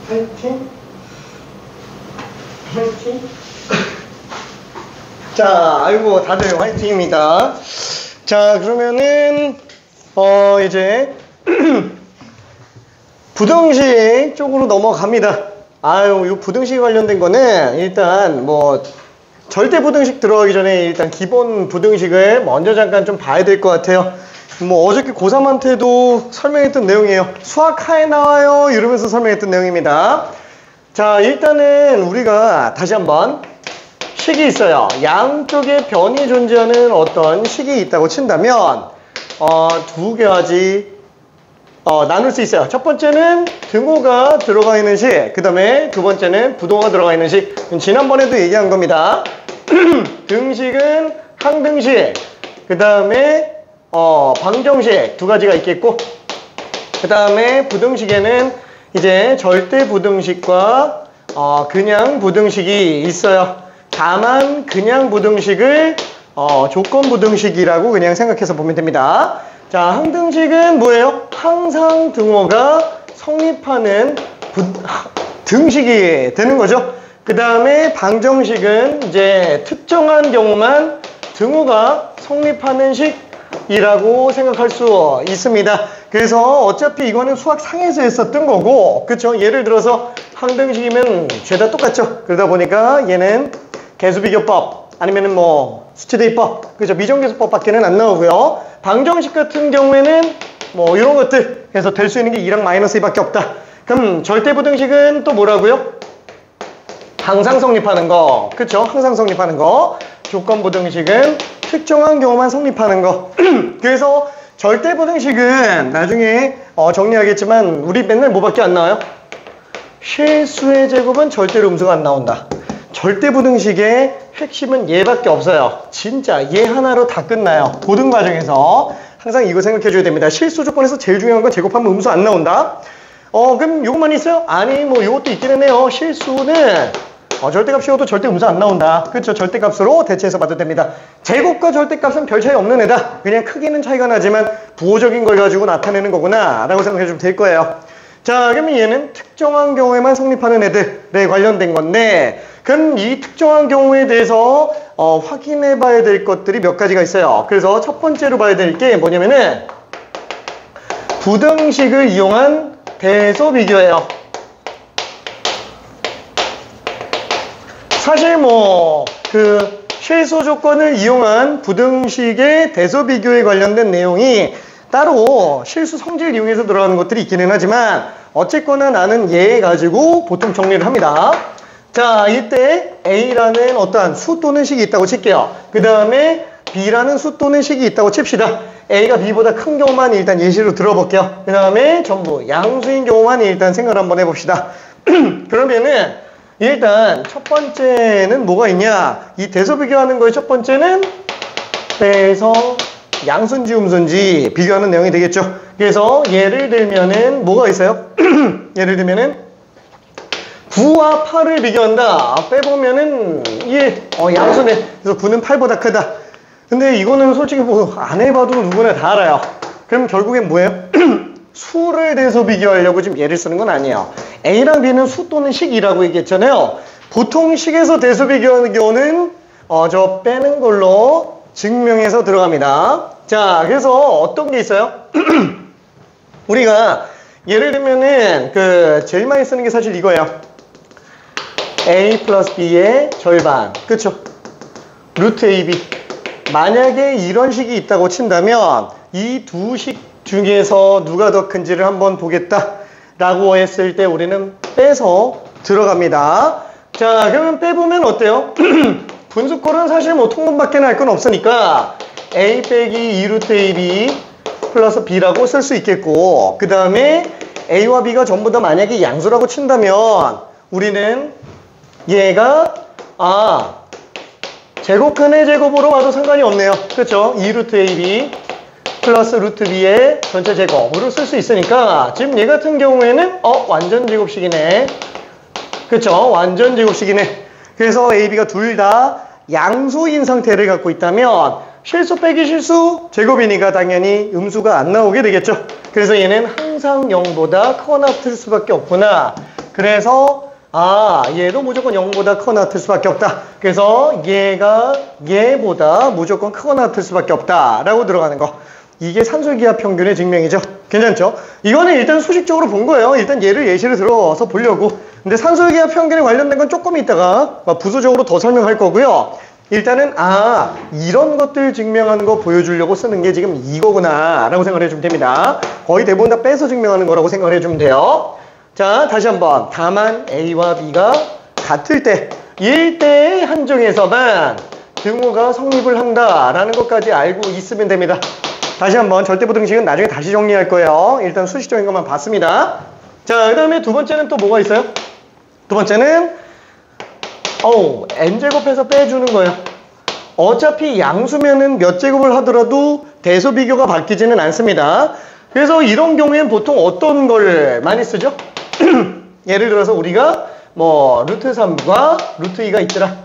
화이팅. 화이팅. 자, 아이고, 다들 화이팅입니다. 자, 그러면은, 이제, 부등식 쪽으로 넘어갑니다. 아유, 요 부등식 관련된 거는 일단 뭐, 절대 부등식 들어가기 전에 일단 기본 부등식을 먼저 잠깐 좀 봐야 될 것 같아요. 뭐, 어저께 고3한테도 설명했던 내용이에요. 수학하에 나와요. 이러면서 설명했던 내용입니다. 자, 일단은 우리가 다시 한번 식이 있어요. 양쪽에 변이 존재하는 어떤 식이 있다고 친다면, 두 가지, 나눌 수 있어요. 첫 번째는 등호가 들어가 있는 식, 그 다음에 두 번째는 부동호가 들어가 있는 식. 지난번에도 얘기한 겁니다. 등식은 항등식, 그 다음에 방정식 두 가지가 있겠고, 그 다음에 부등식에는 이제 절대 부등식과 그냥 부등식이 있어요. 다만 그냥 부등식을 조건 부등식이라고 그냥 생각해서 보면 됩니다. 자, 항등식은 뭐예요? 항상 등호가 성립하는 등식이 되는 거죠. 그 다음에 방정식은 이제 특정한 경우만 등호가 성립하는 식이라고 생각할 수 있습니다. 그래서 어차피 이거는 수학상에서 했었던 거고, 그쵸? 예를 들어서 항등식이면 죄다 똑같죠? 그러다 보니까 얘는 개수비교법 아니면은 뭐 수치대입법, 그죠? 미정계수법밖에는 안 나오고요. 방정식 같은 경우에는 뭐 이런 것들 해서 될 수 있는 게 2랑 마이너스 2밖에 없다. 그럼 절대부등식은 또 뭐라고요? 항상 성립하는 거, 그쵸? 항상 성립하는 거. 조건부등식은 특정한 경우만 성립하는 거. 그래서 절대부등식은 나중에 정리하겠지만 우리 맨날 뭐밖에 안 나와요? 실수의 제곱은 절대로 음수가 안 나온다. 절대부등식의 핵심은 얘밖에 없어요. 진짜 얘 하나로 다 끝나요. 고등 과정에서 항상 이거 생각해 줘야 됩니다. 실수 조건에서 제일 중요한 건 제곱하면 음수 안 나온다. 그럼 요것만 있어요? 아니, 뭐 요것도 있기는 해요. 실수는 절대값이어도 절대 음수 안 나온다. 그렇죠? 절대값으로 대체해서 봐도 됩니다. 제곱과 절대값은 별 차이 없는 애다. 그냥 크기는 차이가 나지만 부호적인 걸 가지고 나타내는 거구나 라고 생각해 주면 될 거예요. 자, 그러면 얘는 특정한 경우에만 성립하는 애들에 관련된 건데, 그럼 이 특정한 경우에 대해서 확인해 봐야 될 것들이 몇 가지가 있어요. 그래서 첫 번째로 봐야 될 게 뭐냐면은 부등식을 이용한 대소비교예요. 사실 뭐 그 실수 조건을 이용한 부등식의 대소비교에 관련된 내용이 따로 실수 성질을 이용해서 들어가는 것들이 있기는 하지만 어쨌거나 나는 얘 가지고 보통 정리를 합니다. 자, 이때 A라는 어떠한 수 또는 식이 있다고 칠게요. 그 다음에 B라는 수 또는 식이 있다고 칩시다. A가 B보다 큰 경우만 일단 예시로 들어볼게요. 그 다음에 전부 양수인 경우만 일단 생각을 한번 해봅시다. 그러면은 일단 첫 번째는 뭐가 있냐? 이 대소비교하는 거의 첫 번째는 빼서 양수인지 음수인지 비교하는 내용이 되겠죠. 그래서 예를 들면은 뭐가 있어요? 예를 들면은 9와 8을 비교한다. 빼보면은 이게 양수네. 그래서 9는 8보다 크다. 근데 이거는 솔직히 뭐 안 해봐도 누구나 다 알아요. 그럼 결국엔 뭐예요? 수를 대서 비교하려고 지금 예를 쓰는 건 아니에요. A랑 B는 수 또는 식이라고 얘기했잖아요. 보통 식에서 대서 비교하는 경우는 저 빼는 걸로 증명해서 들어갑니다. 자, 그래서 어떤 게 있어요? 우리가 예를 들면은 제일 많이 쓰는 게 사실 이거예요. A 플러스 B의 절반, 그쵸? 루트 AB. 만약에 이런 식이 있다고 친다면 이 두 식 중에서 누가 더 큰지를 한번 보겠다 라고 했을 때 우리는 빼서 들어갑니다. 자, 그러면 빼보면 어때요? 분수꼴은 사실 뭐 통분밖에 날 건 없으니까 A 빼기 2루트 AB 플러스 B라고 쓸 수 있겠고, 그 다음에 A와 B가 전부 다 만약에 양수라고 친다면 우리는 얘가 제곱근의 제곱으로 봐도 상관이 없네요. 그렇죠? 2루트 AB 플러스 루트 B의 전체 제곱으로 쓸 수 있으니까 지금 얘 같은 경우에는 완전 제곱식이네. 그렇죠? 완전 제곱식이네. 그래서 A, B가 둘 다 양수인 상태를 갖고 있다면 실수 빼기 실수 제곱이니까 당연히 음수가 안 나오게 되겠죠. 그래서 얘는 항상 0보다 크거나 같을 수밖에 없구나. 그래서 얘도 무조건 0보다 크거나 같을 수밖에 없다. 그래서 얘가 얘보다 무조건 크거나 같을 수밖에 없다 라고 들어가는 거. 이게 산술기하 평균의 증명이죠. 괜찮죠? 이거는 일단 수식적으로 본 거예요. 일단 얘를 예시를 들어서 보려고. 근데 산술기하 평균에 관련된 건 조금 이따가 부수적으로 더 설명할 거고요. 일단은 이런 것들 증명하는 거 보여주려고 쓰는 게 지금 이거구나 라고 생각을 해주면 됩니다. 거의 대부분 다 빼서 증명하는 거라고 생각을 해주면 돼요. 자, 다시 한번. 다만 A와 B가 같을 때, 일대의 한정에서만 등호가 성립을 한다라는 것까지 알고 있으면 됩니다. 다시 한번 절대부등식은 나중에 다시 정리할 거예요. 일단 수식적인 것만 봤습니다. 자, 그 다음에 두 번째는 또 뭐가 있어요? 두 번째는 n제곱해서 빼주는 거예요. 어차피 양수면은 몇 제곱을 하더라도 대소 비교가 바뀌지는 않습니다. 그래서 이런 경우엔 보통 어떤 걸 많이 쓰죠? 예를 들어서 우리가 루트 3과 루트 2가 있더라.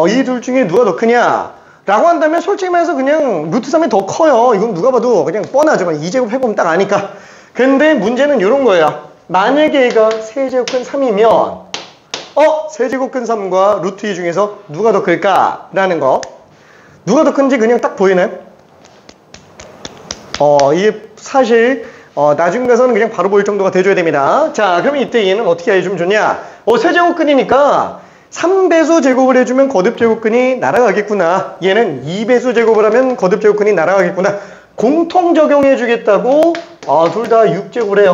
이 둘 중에 누가 더 크냐? 라고 한다면 솔직히 말해서 그냥 루트 3이 더 커요. 이건 누가 봐도 그냥 뻔하죠. 2제곱 해보면 딱 아니까. 근데 문제는 이런 거예요. 만약에 얘가 세제곱 근 3이면 세제곱 근 3과 루트 2 중에서 누가 더 클까? 라는 거. 누가 더 큰지 그냥 딱 보이나요? 이게 사실 나중 가서는 그냥 바로 보일 정도가 돼줘야 됩니다. 자, 그러면 이때 얘는 어떻게 해주면 좋냐? 세제곱근이니까 3배수 제곱을 해주면 거듭제곱근이 날아가겠구나. 얘는 2배수 제곱을 하면 거듭제곱근이 날아가겠구나. 공통 적용해주겠다고 둘 다 6제곱을 해요.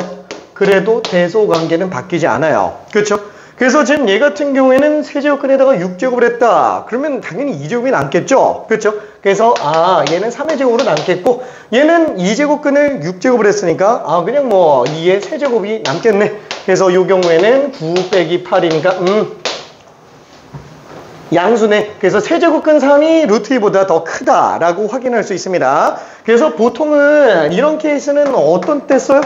그래도 대소관계는 바뀌지 않아요. 그렇죠? 그래서 지금 얘 같은 경우에는 세제곱근에다가 6제곱을 했다. 그러면 당연히 2제곱이 남겠죠? 그렇죠? 그래서 얘는 3의 제곱으로 남겠고 얘는 2제곱근을 6제곱을 했으니까 그냥 2의 세제곱이 남겠네. 그래서 이 경우에는 9 빼기 8이니까 양수네. 그래서 세제곱근 3이 루트 2보다 더 크다라고 확인할 수 있습니다. 그래서 보통은 이런 케이스는 어떤 때 써요?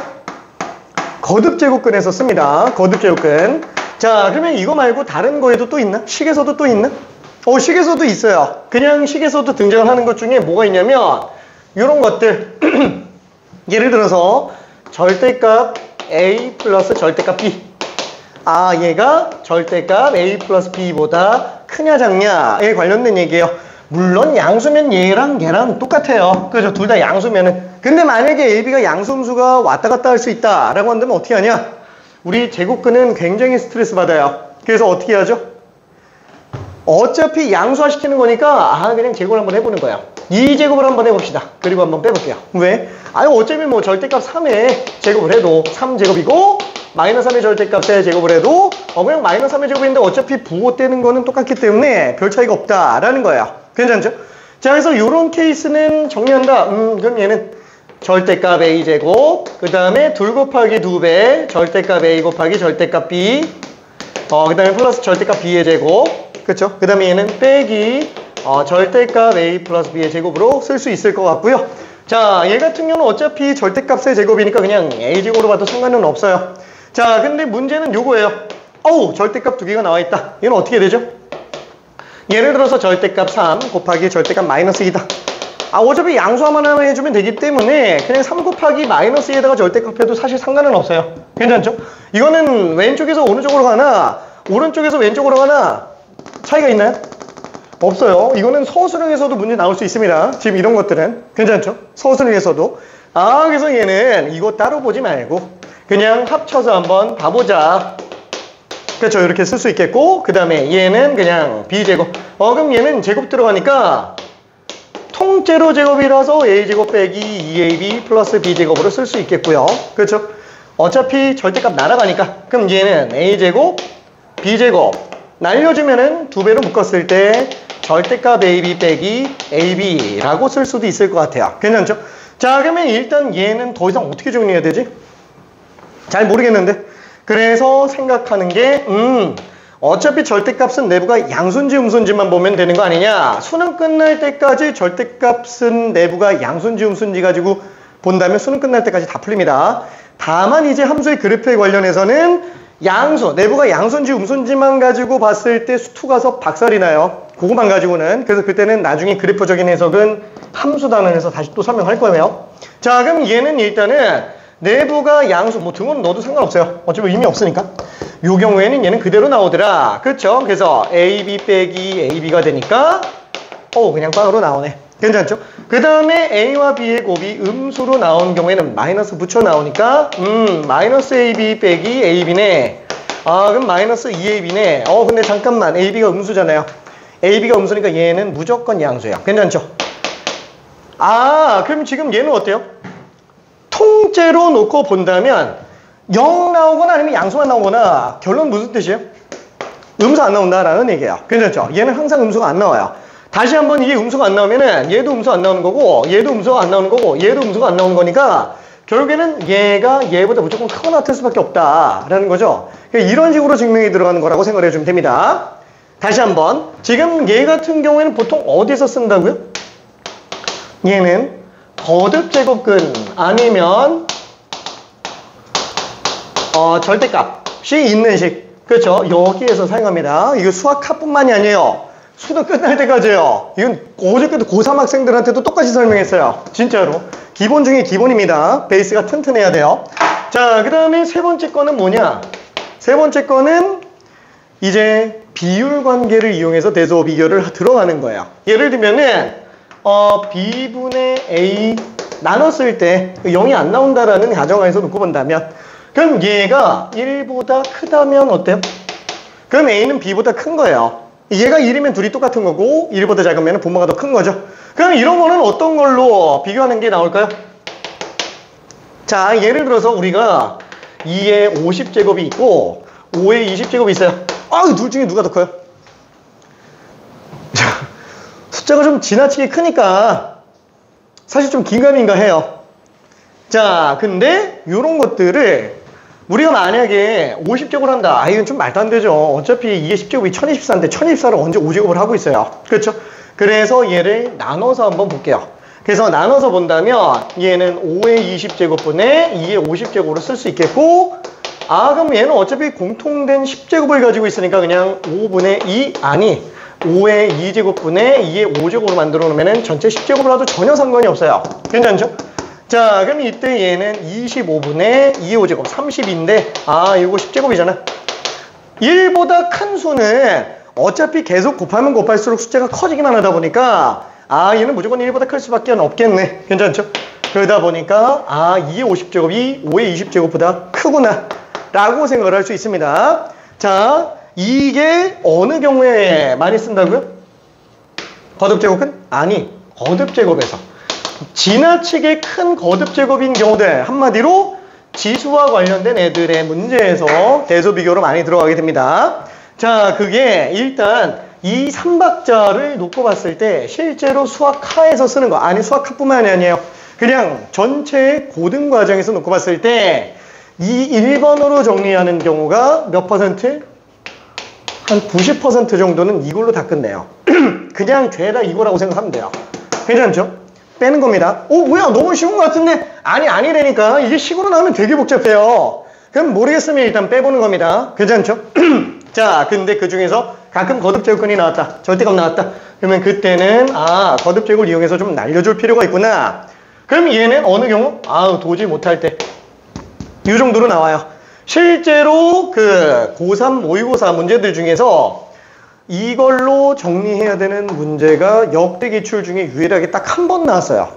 거듭제곱근에서 씁니다. 거듭제곱근. 자, 그러면 이거 말고 다른 거에도 또 있나? 식에서도 또 있나? 식에서도 있어요. 그냥 식에서도 등장을 하는 것 중에 뭐가 있냐면 이런 것들. 예를 들어서 절대값 A 플러스 절대값 B. 얘가 절대값 A 플러스 B보다 크냐 작냐에 관련된 얘기예요. 물론 양수면 얘랑 얘랑 똑같아요. 그죠? 둘 다 양수면은. 근데 만약에 A, B가 양수함수가 왔다 갔다 할 수 있다라고 한다면 어떻게 하냐? 우리 제곱근은 굉장히 스트레스 받아요. 그래서 어떻게 하죠? 어차피 양수화 시키는 거니까 그냥 제곱을 한번 해보는 거예요. 2제곱을 한번 해봅시다. 그리고 한번 빼볼게요. 왜? 어차피 절대값 3에 제곱을 해도 3제곱이고 마이너스 3의 절대값에 제곱을 해도 그냥 마이너스 3의 제곱인데 어차피 부호 떼는 거는 똑같기 때문에 별 차이가 없다라는 거예요. 괜찮죠? 자, 그래서 이런 케이스는 정리한다. 그럼 얘는 절대값 A제곱, 그 다음에 2 곱하기 2배 절대값 A 곱하기 절대값 B, 그 다음에 플러스 절대값 B의 제곱, 그쵸? 그 다음에 얘는 빼기 절대값 A 플러스 B의 제곱으로 쓸 수 있을 것 같고요. 자, 얘 같은 경우는 어차피 절대값의 제곱이니까 그냥 A제곱으로 봐도 상관은 없어요. 자, 근데 문제는 요거예요. 절대값 두 개가 나와 있다. 얘는 어떻게 되죠? 예를 들어서 절대값 3 곱하기 절대값 마이너스 2다. 어차피 양수화만 하나 해주면 되기 때문에 그냥 3 곱하기 마이너스 2에다가 절대값 해도 사실 상관은 없어요. 괜찮죠? 이거는 왼쪽에서 오른쪽으로 가나 오른쪽에서 왼쪽으로 가나 차이가 있나요? 없어요. 이거는 서술형에서도 문제 나올 수 있습니다. 지금 이런 것들은 괜찮죠? 서술형에서도. 그래서 얘는 이거 따로 보지 말고 그냥 합쳐서 한번 봐보자. 그렇죠? 이렇게 쓸 수 있겠고, 그 다음에 얘는 그냥 B제곱. 그럼 얘는 제곱 들어가니까 통째로 제곱이라서 A제곱 빼기 2AB 플러스 B제곱으로 쓸 수 있겠고요. 그렇죠? 어차피 절대값 날아가니까. 그럼 얘는 A제곱, B제곱 날려주면은 2배로 묶었을 때 절대값 AB 빼기 AB라고 쓸 수도 있을 것 같아요. 괜찮죠? 자, 그러면 일단 얘는 더 이상 어떻게 정리해야 되지? 잘 모르겠는데. 그래서 생각하는 게 어차피 절대값은 내부가 양수인지 음수인지만 보면 되는 거 아니냐. 수능 끝날 때까지 절대값은 내부가 양수인지 음수인지 가지고 본다면 수능 끝날 때까지 다 풀립니다. 다만 이제 함수의 그래프에 관련해서는 양수, 내부가 양수인지 음수인지만 가지고 봤을 때 수투 가서 박살이 나요. 그거만 가지고는. 그래서 그때는 나중에 그래프적인 해석은 함수 단원에서 다시 또 설명할 거예요. 자, 그럼 얘는 일단은 내부가 양수, 뭐 등호는 넣어도 상관없어요. 어차피 의미 없으니까. 요 경우에는 얘는 그대로 나오더라. 그렇죠? 그래서 AB 빼기 AB가 되니까 그냥 꽝으로 나오네. 괜찮죠? 그 다음에 A와 B의 곱이 음수로 나온 경우에는 마이너스 붙여 나오니까 마이너스 AB 빼기 AB네. 그럼 마이너스 2AB네. 근데 잠깐만, AB가 음수잖아요. AB가 음수니까 얘는 무조건 양수예요. 괜찮죠? 그럼 지금 얘는 어때요? 통째로 놓고 본다면 0 나오거나 아니면 양수만 나오거나 결론 무슨 뜻이에요? 음수 안 나온다라는 얘기예요. 괜찮죠? 얘는 항상 음수가 안 나와요. 다시 한번 이게 음수가 안 나오면은 얘도 음수 안 나오는 거고 얘도 음수가 안 나오는 거고 얘도 음수가 안 나오는 거니까 결국에는 얘가 얘보다 무조건 크거나 같을 수밖에 없다라는 거죠. 이런 식으로 증명이 들어가는 거라고 생각해 주면 됩니다. 다시 한번, 지금 얘 같은 경우에는 보통 어디서 쓴다고요? 얘는 거듭제곱근 아니면 절대값이 있는 식, 그렇죠? 여기에서 사용합니다. 이거 수학카뿐만이 아니에요. 수능 끝날 때까지요. 이건 어저께도 고3 학생들한테도 똑같이 설명했어요. 진짜로. 기본 중에 기본입니다. 베이스가 튼튼해야 돼요. 자, 그 다음에 세 번째 거는 뭐냐? 세 번째 거는 이제 비율 관계를 이용해서 대소 비교를 들어가는 거예요. 예를 들면은 B분의 A 나눴을 때 0이 안 나온다라는 가정하에서 놓고 본다면, 그럼 얘가 1보다 크다면 어때요? 그럼 A는 B보다 큰 거예요. 얘가 1이면 둘이 똑같은 거고 1보다 작으면 분모가 더 큰 거죠. 그럼 이런 거는 어떤 걸로 비교하는 게 나올까요? 자, 예를 들어서 우리가 2의 50제곱이 있고 5의 20제곱이 있어요. 둘 중에 누가 더 커요? 자, 숫자가 좀 지나치게 크니까 사실 좀 긴가민가 해요. 자, 근데 이런 것들을 우리가 만약에 50제곱을 한다. 이건 좀 말도 안 되죠. 어차피 이게 10제곱이 1024인데 1024를 언제 5제곱을 하고 있어요. 그렇죠? 그래서 얘를 나눠서 한번 볼게요. 그래서 나눠서 본다면 얘는 5의 20제곱분의 2의 50제곱으로 쓸 수 있겠고, 그럼 얘는 어차피 공통된 10제곱을 가지고 있으니까 그냥 5분의 2 5의 2제곱분의 2의 5제곱으로 만들어 놓으면 전체 10제곱을 해도 전혀 상관이 없어요. 괜찮죠? 자, 그럼 이때 얘는 25분의 2의 5제곱 30인데 이거 10제곱이잖아. 1보다 큰 수는 어차피 계속 곱하면 곱할수록 숫자가 커지기만 하다 보니까 얘는 무조건 1보다 클 수밖에 없겠네. 괜찮죠? 그러다 보니까 2의 50제곱이 5의 20제곱보다 크구나 라고 생각을 할 수 있습니다. 자, 이게 어느 경우에 많이 쓴다고요? 거듭제곱은? 아니, 거듭제곱에서 지나치게 큰 거듭제곱인 경우들, 한마디로 지수와 관련된 애들의 문제에서 대소 비교로 많이 들어가게 됩니다. 자, 그게 일단 이 삼박자를 놓고 봤을 때 실제로 수학하에서 쓰는 거, 아니 수학하뿐만이 아니에요. 그냥 전체 고등 과정에서 놓고 봤을 때 이 1번으로 정리하는 경우가 몇 퍼센트? 한 90% 정도는 이걸로 다 끝내요. 그냥 죄다 이거라고 생각하면 돼요. 괜찮죠? 빼는 겁니다. 뭐야, 너무 쉬운 것 같은데? 아니라니까. 이게 식으로 나오면 되게 복잡해요. 그럼 모르겠으면 일단 빼보는 겁니다. 괜찮죠? 자, 근데 그 중에서 가끔 거듭제곱근이 나왔다, 절대값 나왔다, 그러면 그때는 거듭제곱을 이용해서 좀 날려줄 필요가 있구나. 그럼 얘는 어느 경우? 도저히 못할 때 이 정도로 나와요. 실제로 그 고3 모의고사 문제들 중에서 이걸로 정리해야 되는 문제가 역대 기출 중에 유일하게 딱 한 번 나왔어요.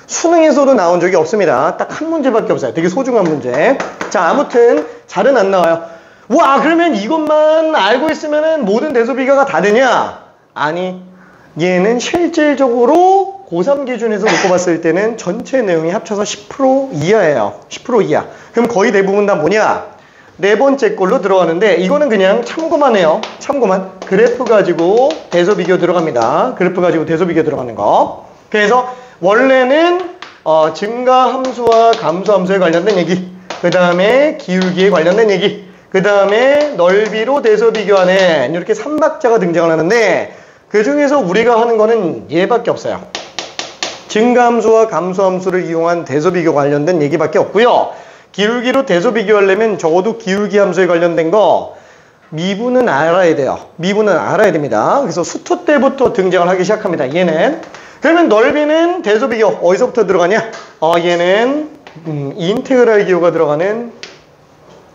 수능에서도 나온 적이 없습니다. 딱 한 문제밖에 없어요. 되게 소중한 문제. 자, 아무튼 잘은 안 나와요. 와, 그러면 이것만 알고 있으면은 모든 대소 비교가 다 되냐? 아니, 얘는 실질적으로 고3 기준에서 놓고 봤을 때는 전체 내용이 합쳐서 10% 이하예요. 10% 이하. 그럼 거의 대부분 다 뭐냐? 네 번째 걸로 들어가는데, 이거는 그냥 참고만 해요. 참고만. 그래프 가지고 대소 비교 들어갑니다. 그래프 가지고 대소 비교 들어가는 거. 그래서 원래는 증가 함수와 감소 함수에 관련된 얘기, 그 다음에 기울기에 관련된 얘기, 그 다음에 넓이로 대소 비교하는 이렇게 3박자가 등장을 하는데, 그 중에서 우리가 하는 거는 얘밖에 없어요. 증가함수와 감소함수를 이용한 대소 비교 관련된 얘기밖에 없고요. 기울기로 대소 비교하려면 적어도 기울기 함수에 관련된 거 미분은 알아야 돼요. 미분은 알아야 됩니다. 그래서 수토 때부터 등장을 하기 시작합니다. 얘는. 그러면 넓이는 대소 비교 어디서부터 들어가냐? 얘는 인테그랄 기호가 들어가는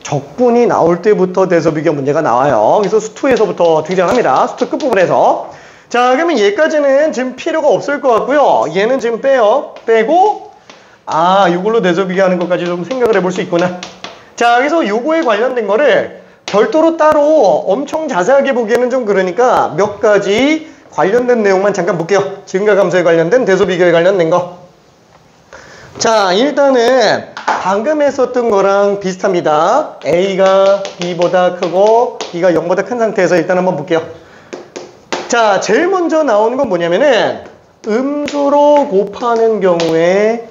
적분이 나올 때부터 대소비교 문제가 나와요. 그래서 수투에서부터 등장합니다. 수투 끝부분에서. 자, 그러면 얘까지는 지금 필요가 없을 것 같고요. 얘는 지금 빼요. 빼고 이걸로 대소비교하는 것까지 좀 생각을 해볼 수 있구나. 자, 그래서 요거에 관련된 거를 별도로 따로 엄청 자세하게 보기에는 좀 그러니까 몇 가지 관련된 내용만 잠깐 볼게요. 증가감소에 관련된 대소비교에 관련된 거. 자, 일단은 방금 했었던 거랑 비슷합니다. A가 B보다 크고 B가 0보다 큰 상태에서 일단 한번 볼게요. 자, 제일 먼저 나오는 건 뭐냐면은 음수로 곱하는 경우에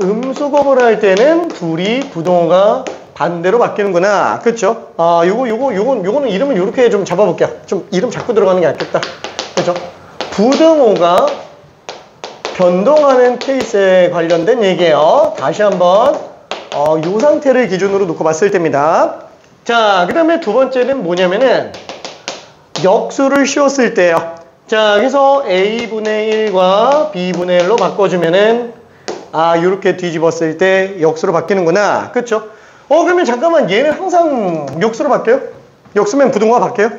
음수곱을 할 때는 둘이 부동호가 반대로 바뀌는구나. 그쵸? 요거는 이름을 요렇게 좀 잡아볼게요. 좀 이름 잡고 들어가는 게 낫겠다. 그쵸? 부등호가 변동하는 케이스에 관련된 얘기예요. 다시 한번 요 상태를 기준으로 놓고 봤을 때입니다. 자, 그 다음에 두 번째는 뭐냐면은 역수를 씌웠을 때요. 자, 그래서 A분의 1과 B분의 1로 바꿔주면은 요렇게 뒤집었을 때 역수로 바뀌는구나. 그쵸? 그러면 잠깐만 얘는 항상 역수로 바뀌어요? 역수면 부등호가 바뀌어요?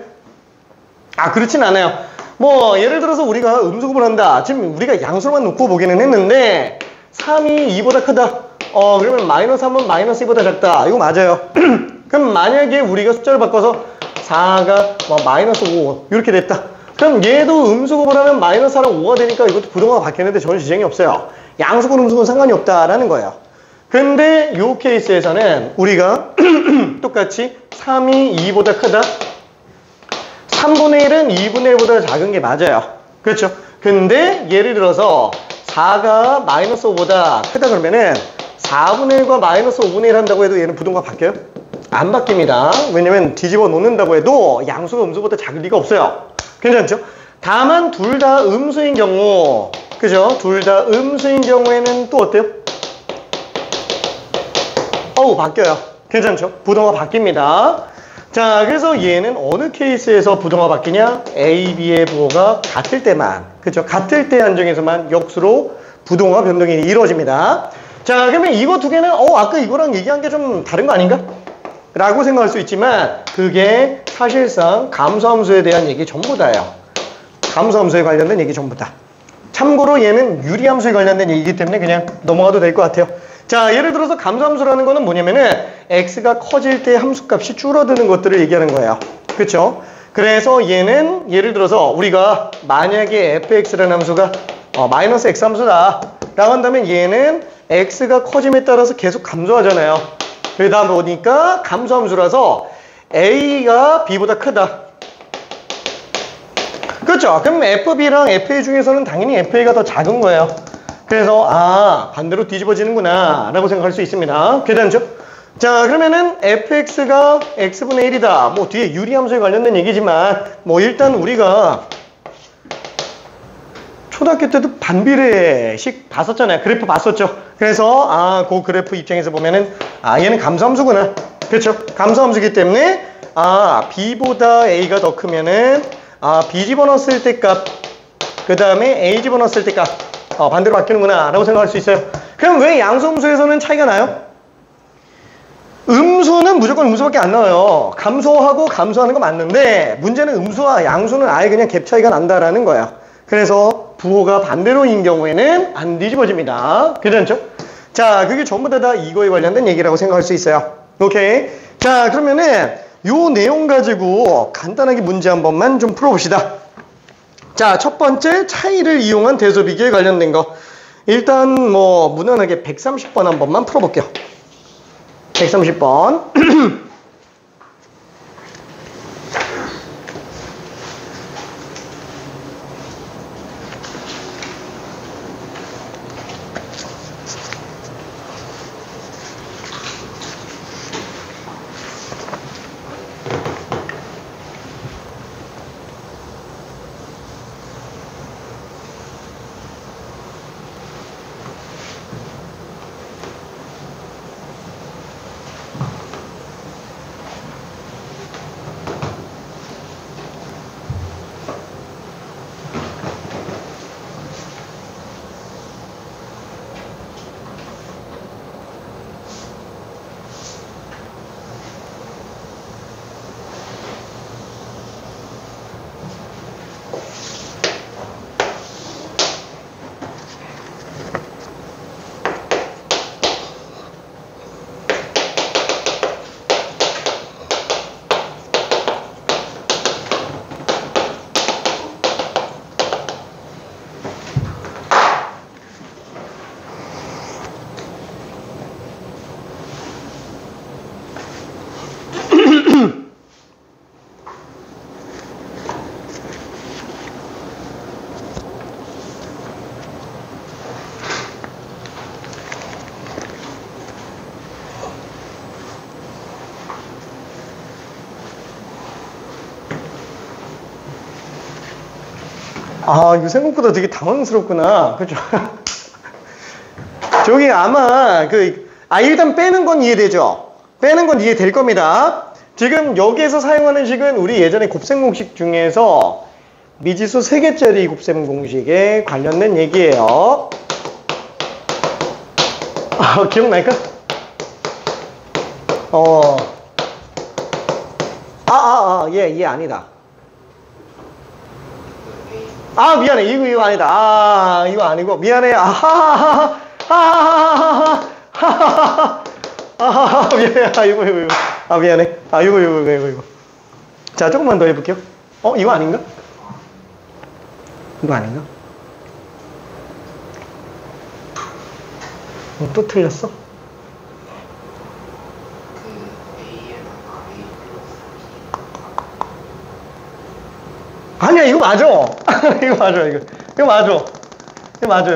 그렇진 않아요. 뭐 예를 들어서 우리가 음수곱을 한다. 지금 우리가 양수로만 놓고 보기는 했는데 3이 2보다 크다. 그러면 마이너스 3은 마이너스 2보다 작다. 이거 맞아요. 그럼 만약에 우리가 숫자를 바꿔서 4가 마이너스 5 이렇게 됐다. 그럼 얘도 음수곱을 하면 마이너스 4랑 5가 되니까 이것도 부등호가 바뀌는데 전혀 지장이 없어요. 양수곱 음수곱은 상관이 없다라는 거예요. 근데 이 케이스에서는 우리가 똑같이 3이 2보다 크다. 3분의 1은 2분의 1보다 작은 게 맞아요. 그렇죠? 근데 예를 들어서 4가 마이너스 5보다 크다 그러면은 4분의 1과 마이너스 5분의 1 한다고 해도 얘는 부등호가 바뀌어요? 안 바뀝니다. 왜냐면 뒤집어 놓는다고 해도 양수가 음수보다 작을 리가 없어요. 괜찮죠? 다만 둘 다 음수인 경우, 그죠? 둘 다 음수인 경우에는 또 어때요? 바뀌어요. 괜찮죠? 부등호가 바뀝니다. 자, 그래서 얘는 어느 케이스에서 부등호가 바뀌냐? A, B의 부호가 같을 때만, 그죠? 같을 때 한정에서만 역수로 부등호가 변동이 이루어집니다. 자, 그러면 이거 두 개는 아까 이거랑 얘기한 게 좀 다른 거 아닌가? 라고 생각할 수 있지만 그게 사실상 감소함수에 대한 얘기 전부 다예요. 감소함수에 관련된 얘기 전부 다. 참고로 얘는 유리함수에 관련된 얘기이기 때문에 그냥 넘어가도 될 것 같아요. 자, 예를 들어서 감소함수라는 거는 뭐냐면은 x가 커질 때 함수값이 줄어드는 것들을 얘기하는 거예요. 그렇죠? 그래서 얘는 예를 들어서 우리가 만약에 fx라는 함수가 마이너스 x 함수다 라고 한다면 얘는 x가 커짐에 따라서 계속 감소하잖아요. 그러다 보니까 감소함수라서 a가 b보다 크다. 그렇죠? 그럼 fb랑 fa 중에서는 당연히 fa가 더 작은 거예요. 그래서 반대로 뒤집어지는구나 라고 생각할 수 있습니다. 괜찮죠? 자, 그러면은 fx가 x분의 1이다. 뭐 뒤에 유리함수에 관련된 얘기지만 뭐 일단 우리가 초등학교 때도 반비례식 봤었잖아요. 그래프 봤었죠. 그래서 그 그래프 입장에서 보면은 얘는 감소함수구나. 그렇죠? 감소함수기 때문에 b보다 a가 더 크면은 b 집어넣었을 때 값, 그 다음에 a 집어넣었을 때 값 반대로 바뀌는구나 라고 생각할 수 있어요. 그럼 왜 양수음수에서는 차이가 나요? 음수는 무조건 음수밖에 안 나와요. 감소하고 감소하는 거 맞는데 문제는 음수와 양수는 아예 그냥 갭 차이가 난다라는 거예요. 그래서 부호가 반대로인 경우에는 안 뒤집어집니다. 괜찮죠? 자, 그게 전부 다 이거에 관련된 얘기라고 생각할 수 있어요. 오케이. 자, 그러면은 요 내용 가지고 간단하게 문제 한 번만 좀 풀어봅시다. 자, 첫 번째 차이를 이용한 대소비교에 관련된 거. 일단 뭐 무난하게 130번 한 번만 풀어볼게요. 130번. 아, 이거 생각보다 되게 당황스럽구나. 그죠? 저기 아마 일단 빼는 건 이해되죠? 빼는 건 이해될 겁니다. 지금 여기에서 사용하는 식은 우리 예전에 곱셈 공식 중에서 미지수 3개짜리 곱셈 공식에 관련된 얘기예요. 아, 기억날까? 얘 아니다. 아, 미안해. 이거 아니다. 아, 이거 아니고. 미안해. 미안해. 이거. 아, 미안해. 아, 이거. 자, 조금만 더 해볼게요. 이거 아닌가? 이거 아닌가? 또 틀렸어? 아니야, 이거 맞아. 이거 맞아, 이거. 이거 맞아. 이거 맞아요.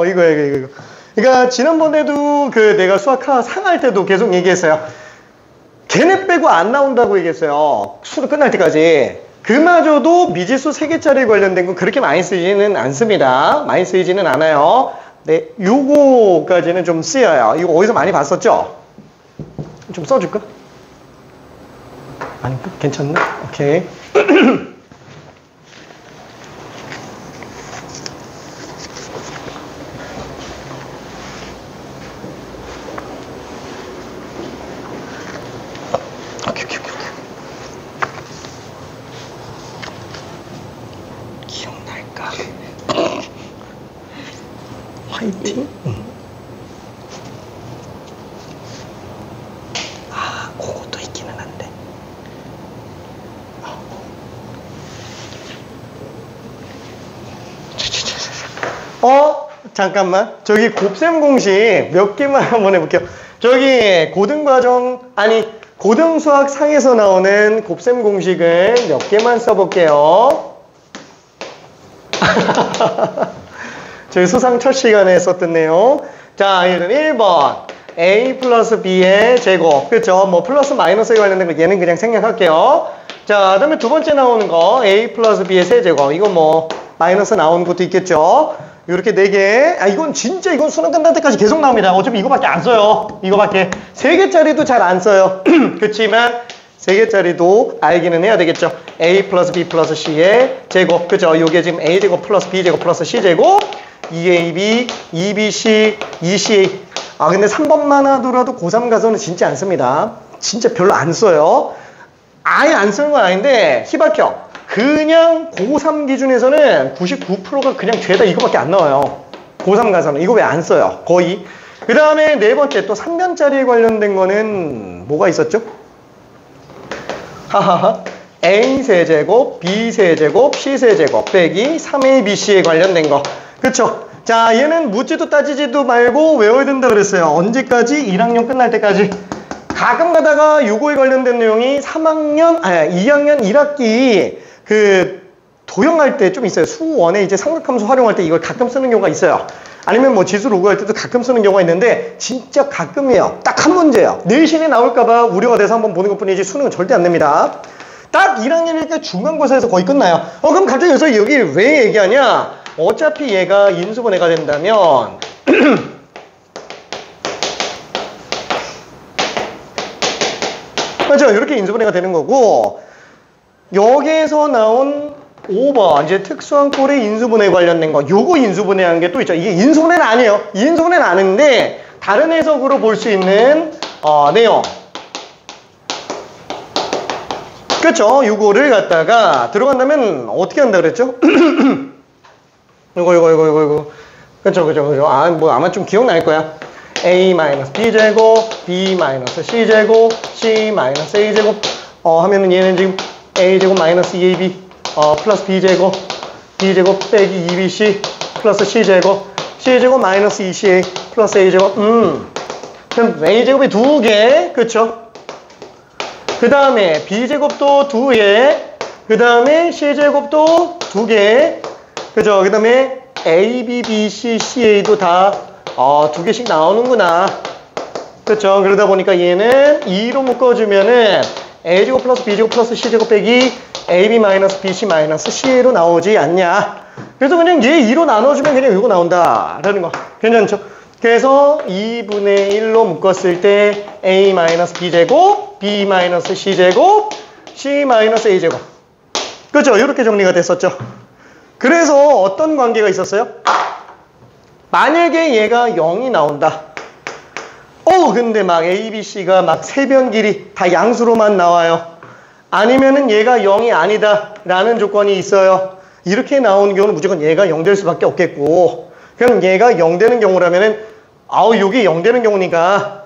이거. 그러니까 지난번에도 내가 수학하 상할 때도 계속 얘기했어요. 걔네 빼고 안 나온다고 얘기했어요. 수능 끝날 때까지. 그마저도 미지수 3개짜리 관련된 건 그렇게 많이 쓰지는 않습니다. 많이 쓰이지는 않아요. 네, 요거까지는 좀 쓰여요. 이거 어디서 많이 봤었죠? 좀 써줄까? 아닌가? 괜찮나? 오케이. 기억날까? 화이팅? 아, 그것도 있기는 한데. 잠깐만. 저기 곱셈 공식 몇 개만 한번 해볼게요. 저기 고등수학 상에서 나오는 곱셈 공식을 몇 개만 써볼게요. 저희 수상 첫 시간에 썼던 내용. 자, 얘는 1번. A 플러스 B의 제곱. 그쵸? 뭐 플러스 마이너스에 관련된 거 얘는 그냥 생략할게요. 자, 그 다음에 두 번째 나오는 거 A 플러스 B의 세제곱. 이거 뭐 마이너스 나오는 것도 있겠죠. 이렇게 4개. 이건 수능 끝날 때까지 계속 나옵니다. 어차피 이거밖에 안 써요. 이거밖에. 3개짜리도 잘 안 써요. 그렇지만 3개짜리도 알기는 해야 되겠죠. A 플러스 B 플러스 C의 제곱. 그죠? 요게 지금 A제곱 플러스 B제곱 플러스 C제곱. 2AB, 2BC, 2CA. 근데 3번만 하더라도 고3 가서는 진짜 안 씁니다. 진짜 별로 안 써요. 아예 안 쓰는 건 아닌데 희박형. 그냥 고3 기준에서는 99%가 그냥 죄다 이거밖에 안 나와요. 고3 가서는. 이거 왜 안 써요? 거의. 그 다음에 네 번째 또 3변짜리에 관련된 거는 뭐가 있었죠? 하하하. A 세제곱, B 세제곱, C 세제곱 빼기 3ABC에 관련된 거. 그쵸? 자, 얘는 묻지도 따지지도 말고 외워야 된다 그랬어요. 언제까지? 1학년 끝날 때까지. 가끔 가다가 요거에 관련된 내용이 2학년 1학기 도형할 때 좀 있어요. 수원에 이제 삼각함수 활용할 때 이걸 가끔 쓰는 경우가 있어요. 아니면 뭐 지수 로그할 때도 가끔 쓰는 경우가 있는데 진짜 가끔이에요. 딱 한 문제예요. 내신에 나올까봐 우려가 돼서 한번 보는 것 뿐이지 수능은 절대 안 냅니다. 딱 1학년일 중간고사에서 거의 끝나요. 그럼 갑자기 여기서 여기 왜 얘기하냐? 어차피 얘가 인수분해가 된다면 맞죠? 이렇게 인수분해가 되는 거고 여기에서 나온 5번 이제 특수한 꼴의 인수분해 관련된 거 요거 인수분해한 게 또 있죠. 이게 인수분해는 아니에요. 인수분해는 아는데 다른 해석으로 볼 수 있는 내용 그쵸? 요거를 갖다가 들어간다면 어떻게 한다 그랬죠? 이거 그쵸 아마 좀 기억날 거야. A-B제곱 B-C제곱 C-A제곱 하면은 얘는 지금 A제곱 마이너스 2AB 플러스 B제곱 B제곱 빼기 2BC 플러스 C제곱 C제곱 마이너스 2CA 플러스 A제곱 그럼 A제곱이 2개 그쵸? 그 다음에 B제곱도 2개 그 다음에 C제곱도 2개 그죠? 그 다음에 A, B, B, C, CA도 다 2개씩 나오는구나 그쵸? 그러다 보니까 얘는 2로 묶어주면은 A제곱 플러스 B제곱 플러스 C제곱 빼기 AB-BC-C로 나오지 않냐. 그래서 그냥 얘 2로 나눠주면 그냥 이거 나온다 라는 거. 괜찮죠? 그래서 2분의 1로 묶었을 때 A-B제곱, B-C제곱, C-A제곱. 그렇죠? 이렇게 정리가 됐었죠. 그래서 어떤 관계가 있었어요? 만약에 얘가 0이 나온다. 근데 막 A, B, C가 막 세변 길이 다 양수로만 나와요. 아니면은 얘가 0이 아니다 라는 조건이 있어요. 이렇게 나오는 경우는 무조건 얘가 0 될 수밖에 없겠고, 그럼 얘가 0 되는 경우라면은 요게 0 되는 경우니까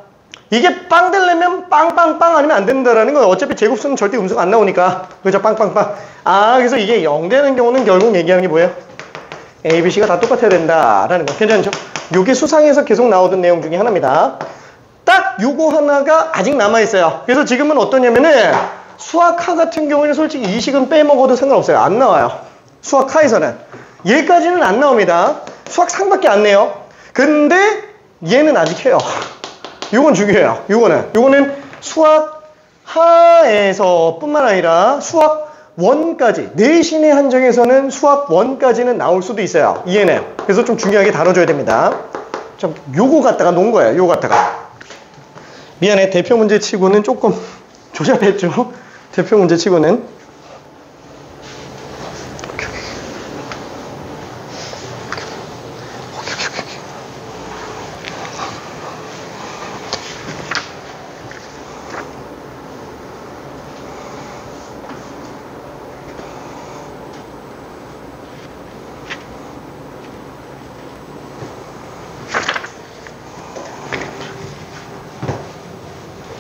이게 빵 되려면 빵빵빵 아니면 안 된다라는 거예요. 어차피 제곱수는 절대 음수가 안 나오니까. 그죠? 빵빵빵. 그래서 이게 0 되는 경우는 결국 얘기하는 게 뭐예요? A, B, C가 다 똑같아야 된다라는 거. 괜찮죠? 요게 수상에서 계속 나오던 내용 중에 하나입니다. 딱 요거 하나가 아직 남아있어요. 그래서 지금은 어떠냐면은 수학하 같은 경우에는 솔직히 이 식은 빼먹어도 상관없어요. 안 나와요. 수학하에서는. 얘까지는 안 나옵니다. 수학상밖에 안 내요. 근데 얘는 아직 해요. 요건 중요해요. 요거는 수학하에서 뿐만 아니라 수학원까지, 내신의 한정에서는 수학원까지는 나올 수도 있어요. 얘는. 그래서 좀 중요하게 다뤄줘야 됩니다. 좀 요거 갖다가 놓은 거예요. 요거 갖다가. 미안해. 대표 문제 치고는 조금 조잡했죠. 대표 문제 치고는.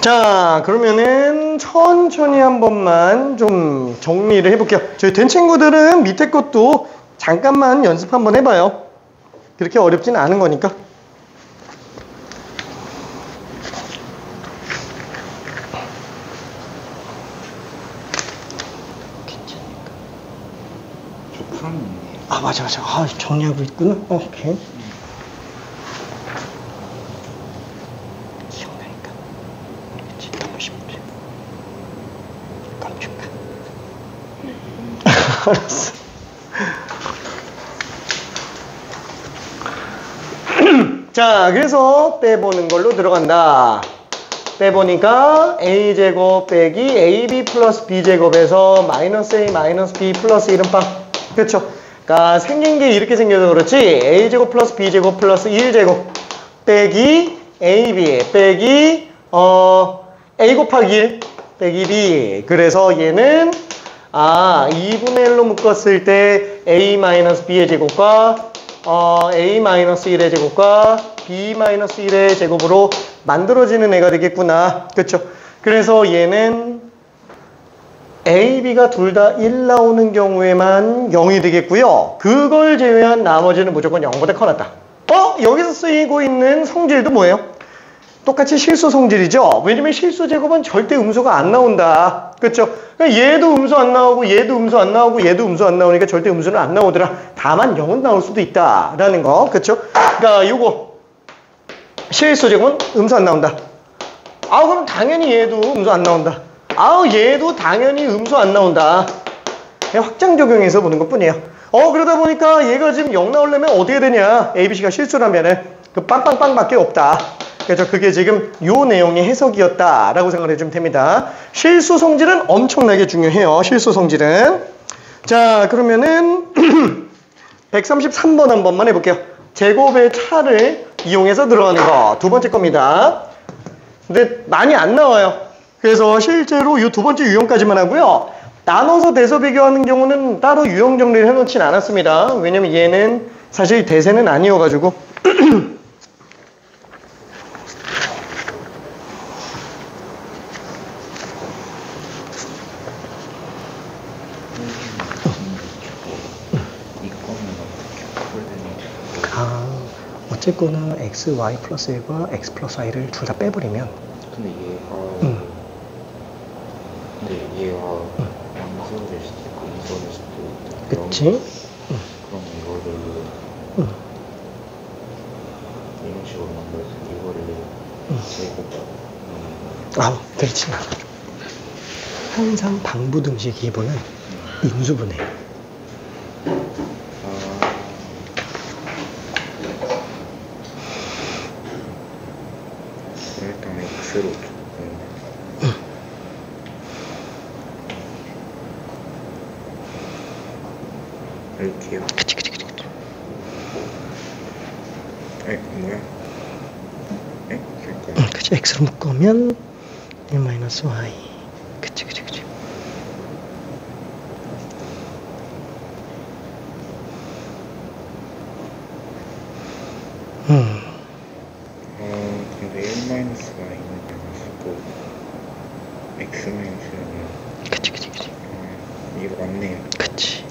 자, 그러면은 천천히 한 번만 좀 정리를 해볼게요. 저희 된 친구들은 밑에 것도 잠깐만 연습 한번 해봐요. 그렇게 어렵지는 않은 거니까. 맞아. 정리하고 있구나. 오케이. 알았어. 자, 그래서 빼보는 걸로 들어간다. 빼보니까 a제곱 빼기 ab 플러스 b제곱에서 마이너스 a 마이너스 b 플러스 이름빵. 그렇죠? 그러니까 생긴 게 이렇게 생겨서 그렇지, a제곱 플러스 b제곱 플러스 1제곱 빼기 ab 빼기 a 곱하기 1 빼기 b. 그래서 얘는 2분의 1로 묶었을 때 a-b의 제곱과 a-1의 제곱과 b-1의 제곱으로 만들어지는 애가 되겠구나. 그쵸? 그래서 얘는 a, b가 둘 다 1 나오는 경우에만 0이 되겠고요. 그걸 제외한 나머지는 무조건 0보다 커놨다. 여기서 쓰이고 있는 성질도 뭐예요? 똑같이 실수 성질이죠. 왜냐면 실수 제곱은 절대 음수가 안 나온다. 그렇죠? 그러니까 얘도 음수 안 나오고 얘도 음수 안 나오고 얘도 음수 안 나오니까 절대 음수는 안 나오더라. 다만 0은 나올 수도 있다라는 거. 그렇죠? 그러니까 요거 실수 제곱은 음수 안 나온다. 그럼 당연히 얘도 음수 안 나온다. 얘도 당연히 음수 안 나온다. 그냥 확장 적용해서 보는 것뿐이에요. 그러다 보니까 얘가 지금 0 나오려면 어떻게 되냐? ABC가 실수라면은 그 빵빵빵밖에 없다. 그래서 그게 지금 요 내용의 해석이었다라고 생각을 해주면 됩니다. 실수 성질은 엄청나게 중요해요. 실수 성질은. 자, 그러면은 133번 한 번만 해볼게요. 제곱의 차를 이용해서 들어가는 거. 두 번째 겁니다. 근데 많이 안 나와요. 그래서 실제로 이 두 번째 유형까지만 하고요. 나눠서 대서 비교하는 경우는 따로 유형 정리를 해놓진 않았습니다. 왜냐면 얘는 사실 대세는 아니어가지고. 어쨌거나 x, y 플러스 1과 x 플러스 y를 둘 다 빼버리면 근데 얘가 양수일 수도 있고 이수일 수도 있고 그치? 그럼 이거를 이런 식으로 만들어서 이거를 제곱 그렇지. 항상 방부등식 2번은 인수분해. 일단 X로 이렇게요. 그치. 뭐야? 잠깐. 그치. X로 묶으면 1 마이너스 Y. 그치. 근데 1 마이너스 Y는 아니고 X 마이너스 Y는 그치. 이거 맞네요. 그치.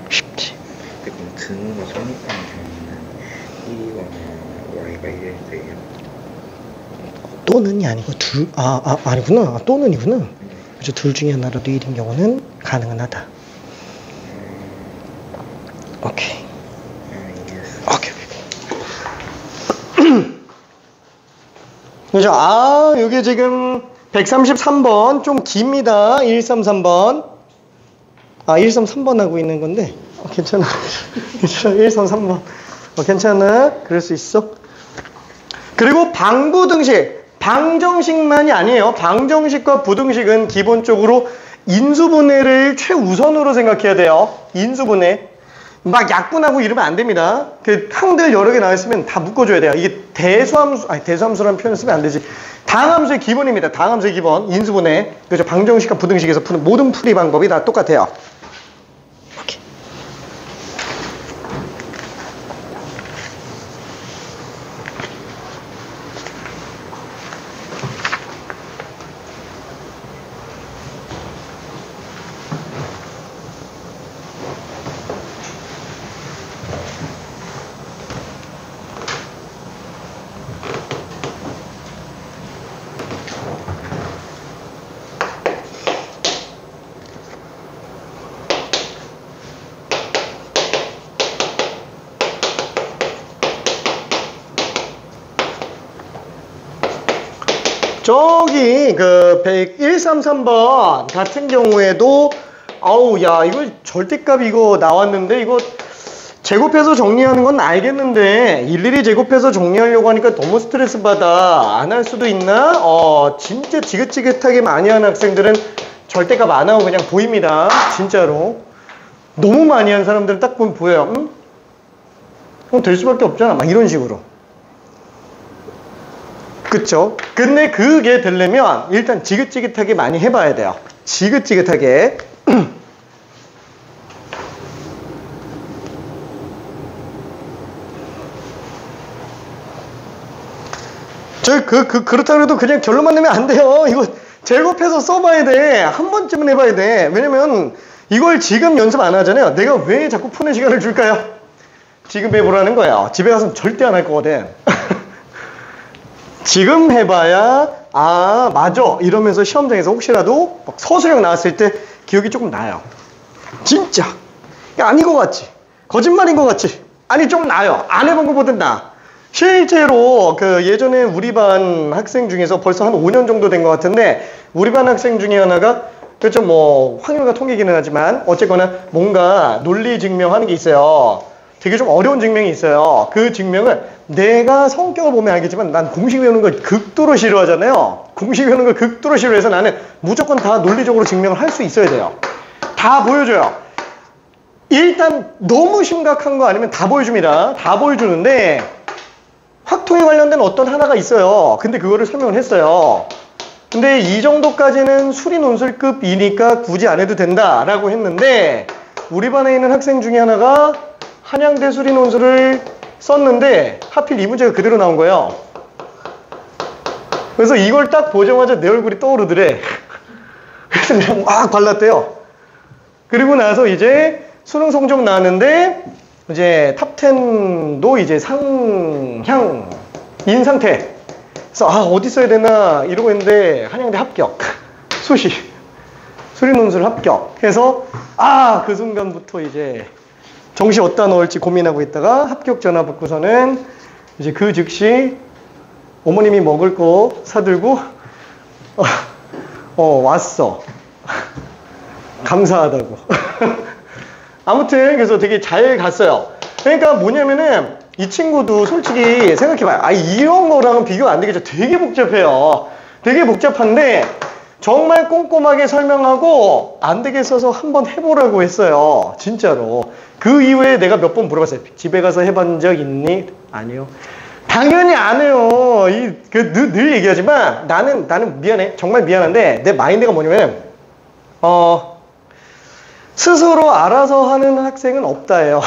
쉽지. 근데 그럼 등호가 성립하는 경우는 1이거나 Y가 1일 때예요. 또는이 아니고 아니구나. 또는이구나. 그죠. 둘 중에 하나라도 1인 경우는 가능은 하다. 오케이. 오케이. 그죠. 요게 지금 133번 좀 깁니다. 133번. 133번 하고 있는 건데 괜찮아. 133번. 괜찮아. 그럴 수 있어. 그리고 방부등식. 방정식만이 아니에요. 방정식과 부등식은 기본적으로 인수분해를 최우선으로 생각해야 돼요. 인수분해. 막 약분하고 이러면 안 됩니다. 그 항들 여러 개 나와 있으면 다 묶어줘야 돼요. 이게 대수함수라는 표현을 쓰면 안 되지. 다항함수의 기본입니다. 다항함수의 기본. 인수분해. 그죠. 방정식과 부등식에서 푸는 모든 풀이 방법이 다 똑같아요. 오케이. 저기 그 133번 같은 경우에도 야 이거 절대값 이거 나왔는데 이거 제곱해서 정리하는 건 알겠는데 일일이 제곱해서 정리하려고 하니까 너무 스트레스 받아. 안 할 수도 있나? 진짜 지긋지긋하게 많이 하는 학생들은 절대값 안 하고 그냥 보입니다. 진짜로 너무 많이 한 사람들은 딱 보면 보여요. 그럼 될 수밖에 없잖아. 막 이런 식으로. 그쵸? 근데 그게 되려면 일단 지긋지긋하게 많이 해봐야 돼요. 지긋지긋하게. 그렇다고 해도 그냥 결론만 내면 안 돼요. 이거 제곱해서 써봐야 돼. 한 번쯤은 해봐야 돼. 왜냐면 이걸 지금 연습 안 하잖아요. 내가 왜 자꾸 푸는 시간을 줄까요? 지금 해보라는 거야. 집에 가서는 절대 안 할 거거든. 지금 해봐야 맞아 이러면서 시험장에서 혹시라도 서술형 나왔을 때 기억이 조금 나요. 진짜 아닌 것 같지? 거짓말인 것 같지? 아니 좀 나요. 안 해본 것보단 나. 실제로 그 예전에 우리 반 학생 중에서 벌써 한 5년 정도 된 것 같은데 우리 반 학생 중에 하나가 그렇죠 뭐 확률과 통계기는 하지만 어쨌거나 뭔가 논리 증명하는 게 있어요. 되게 좀 어려운 증명이 있어요. 그 증명을 내가 성격을 보면 알겠지만 난 공식 외우는 걸 극도로 싫어하잖아요. 공식 외우는 걸 극도로 싫어해서 나는 무조건 다 논리적으로 증명을 할 수 있어야 돼요. 다 보여줘요. 일단 너무 심각한 거 아니면 다 보여줍니다. 다 보여주는데 확통에 관련된 어떤 하나가 있어요. 근데 그거를 설명을 했어요. 근데 이 정도까지는 수리 논술급이니까 굳이 안 해도 된다라고 했는데 우리 반에 있는 학생 중에 하나가 한양대 수리 논술을 썼는데 하필 이 문제가 그대로 나온 거예요. 그래서 이걸 딱 보자마자 내 얼굴이 떠오르더래. 그래서 그냥 막 발랐대요. 그리고 나서 이제 수능 성적 나왔는데 이제 탑10도 이제 상향인 상태. 그래서 어디 써야 되나 이러고 있는데 한양대 합격. 수시 수리 논술 합격 해서 그 순간부터 이제 정시 어디다 넣을지 고민하고 있다가 합격 전화 받고서는 이제 그 즉시 어머님이 먹을 거 사들고 왔어. 감사하다고. 아무튼 그래서 되게 잘 갔어요. 그러니까 뭐냐면은 이 친구도 솔직히 생각해봐요. 아, 이런 거랑은 비교가 안 되겠죠. 되게 복잡해요. 되게 복잡한데 정말 꼼꼼하게 설명하고 안 되겠어서 한번 해보라고 했어요. 진짜로. 그 이후에 내가 몇 번 물어봤어요. 집에 가서 해본 적 있니? 아니요. 당연히 안 해요. 늘 얘기하지만 나는 미안해. 정말 미안한데 내 마인드가 뭐냐면 스스로 알아서 하는 학생은 없다예요.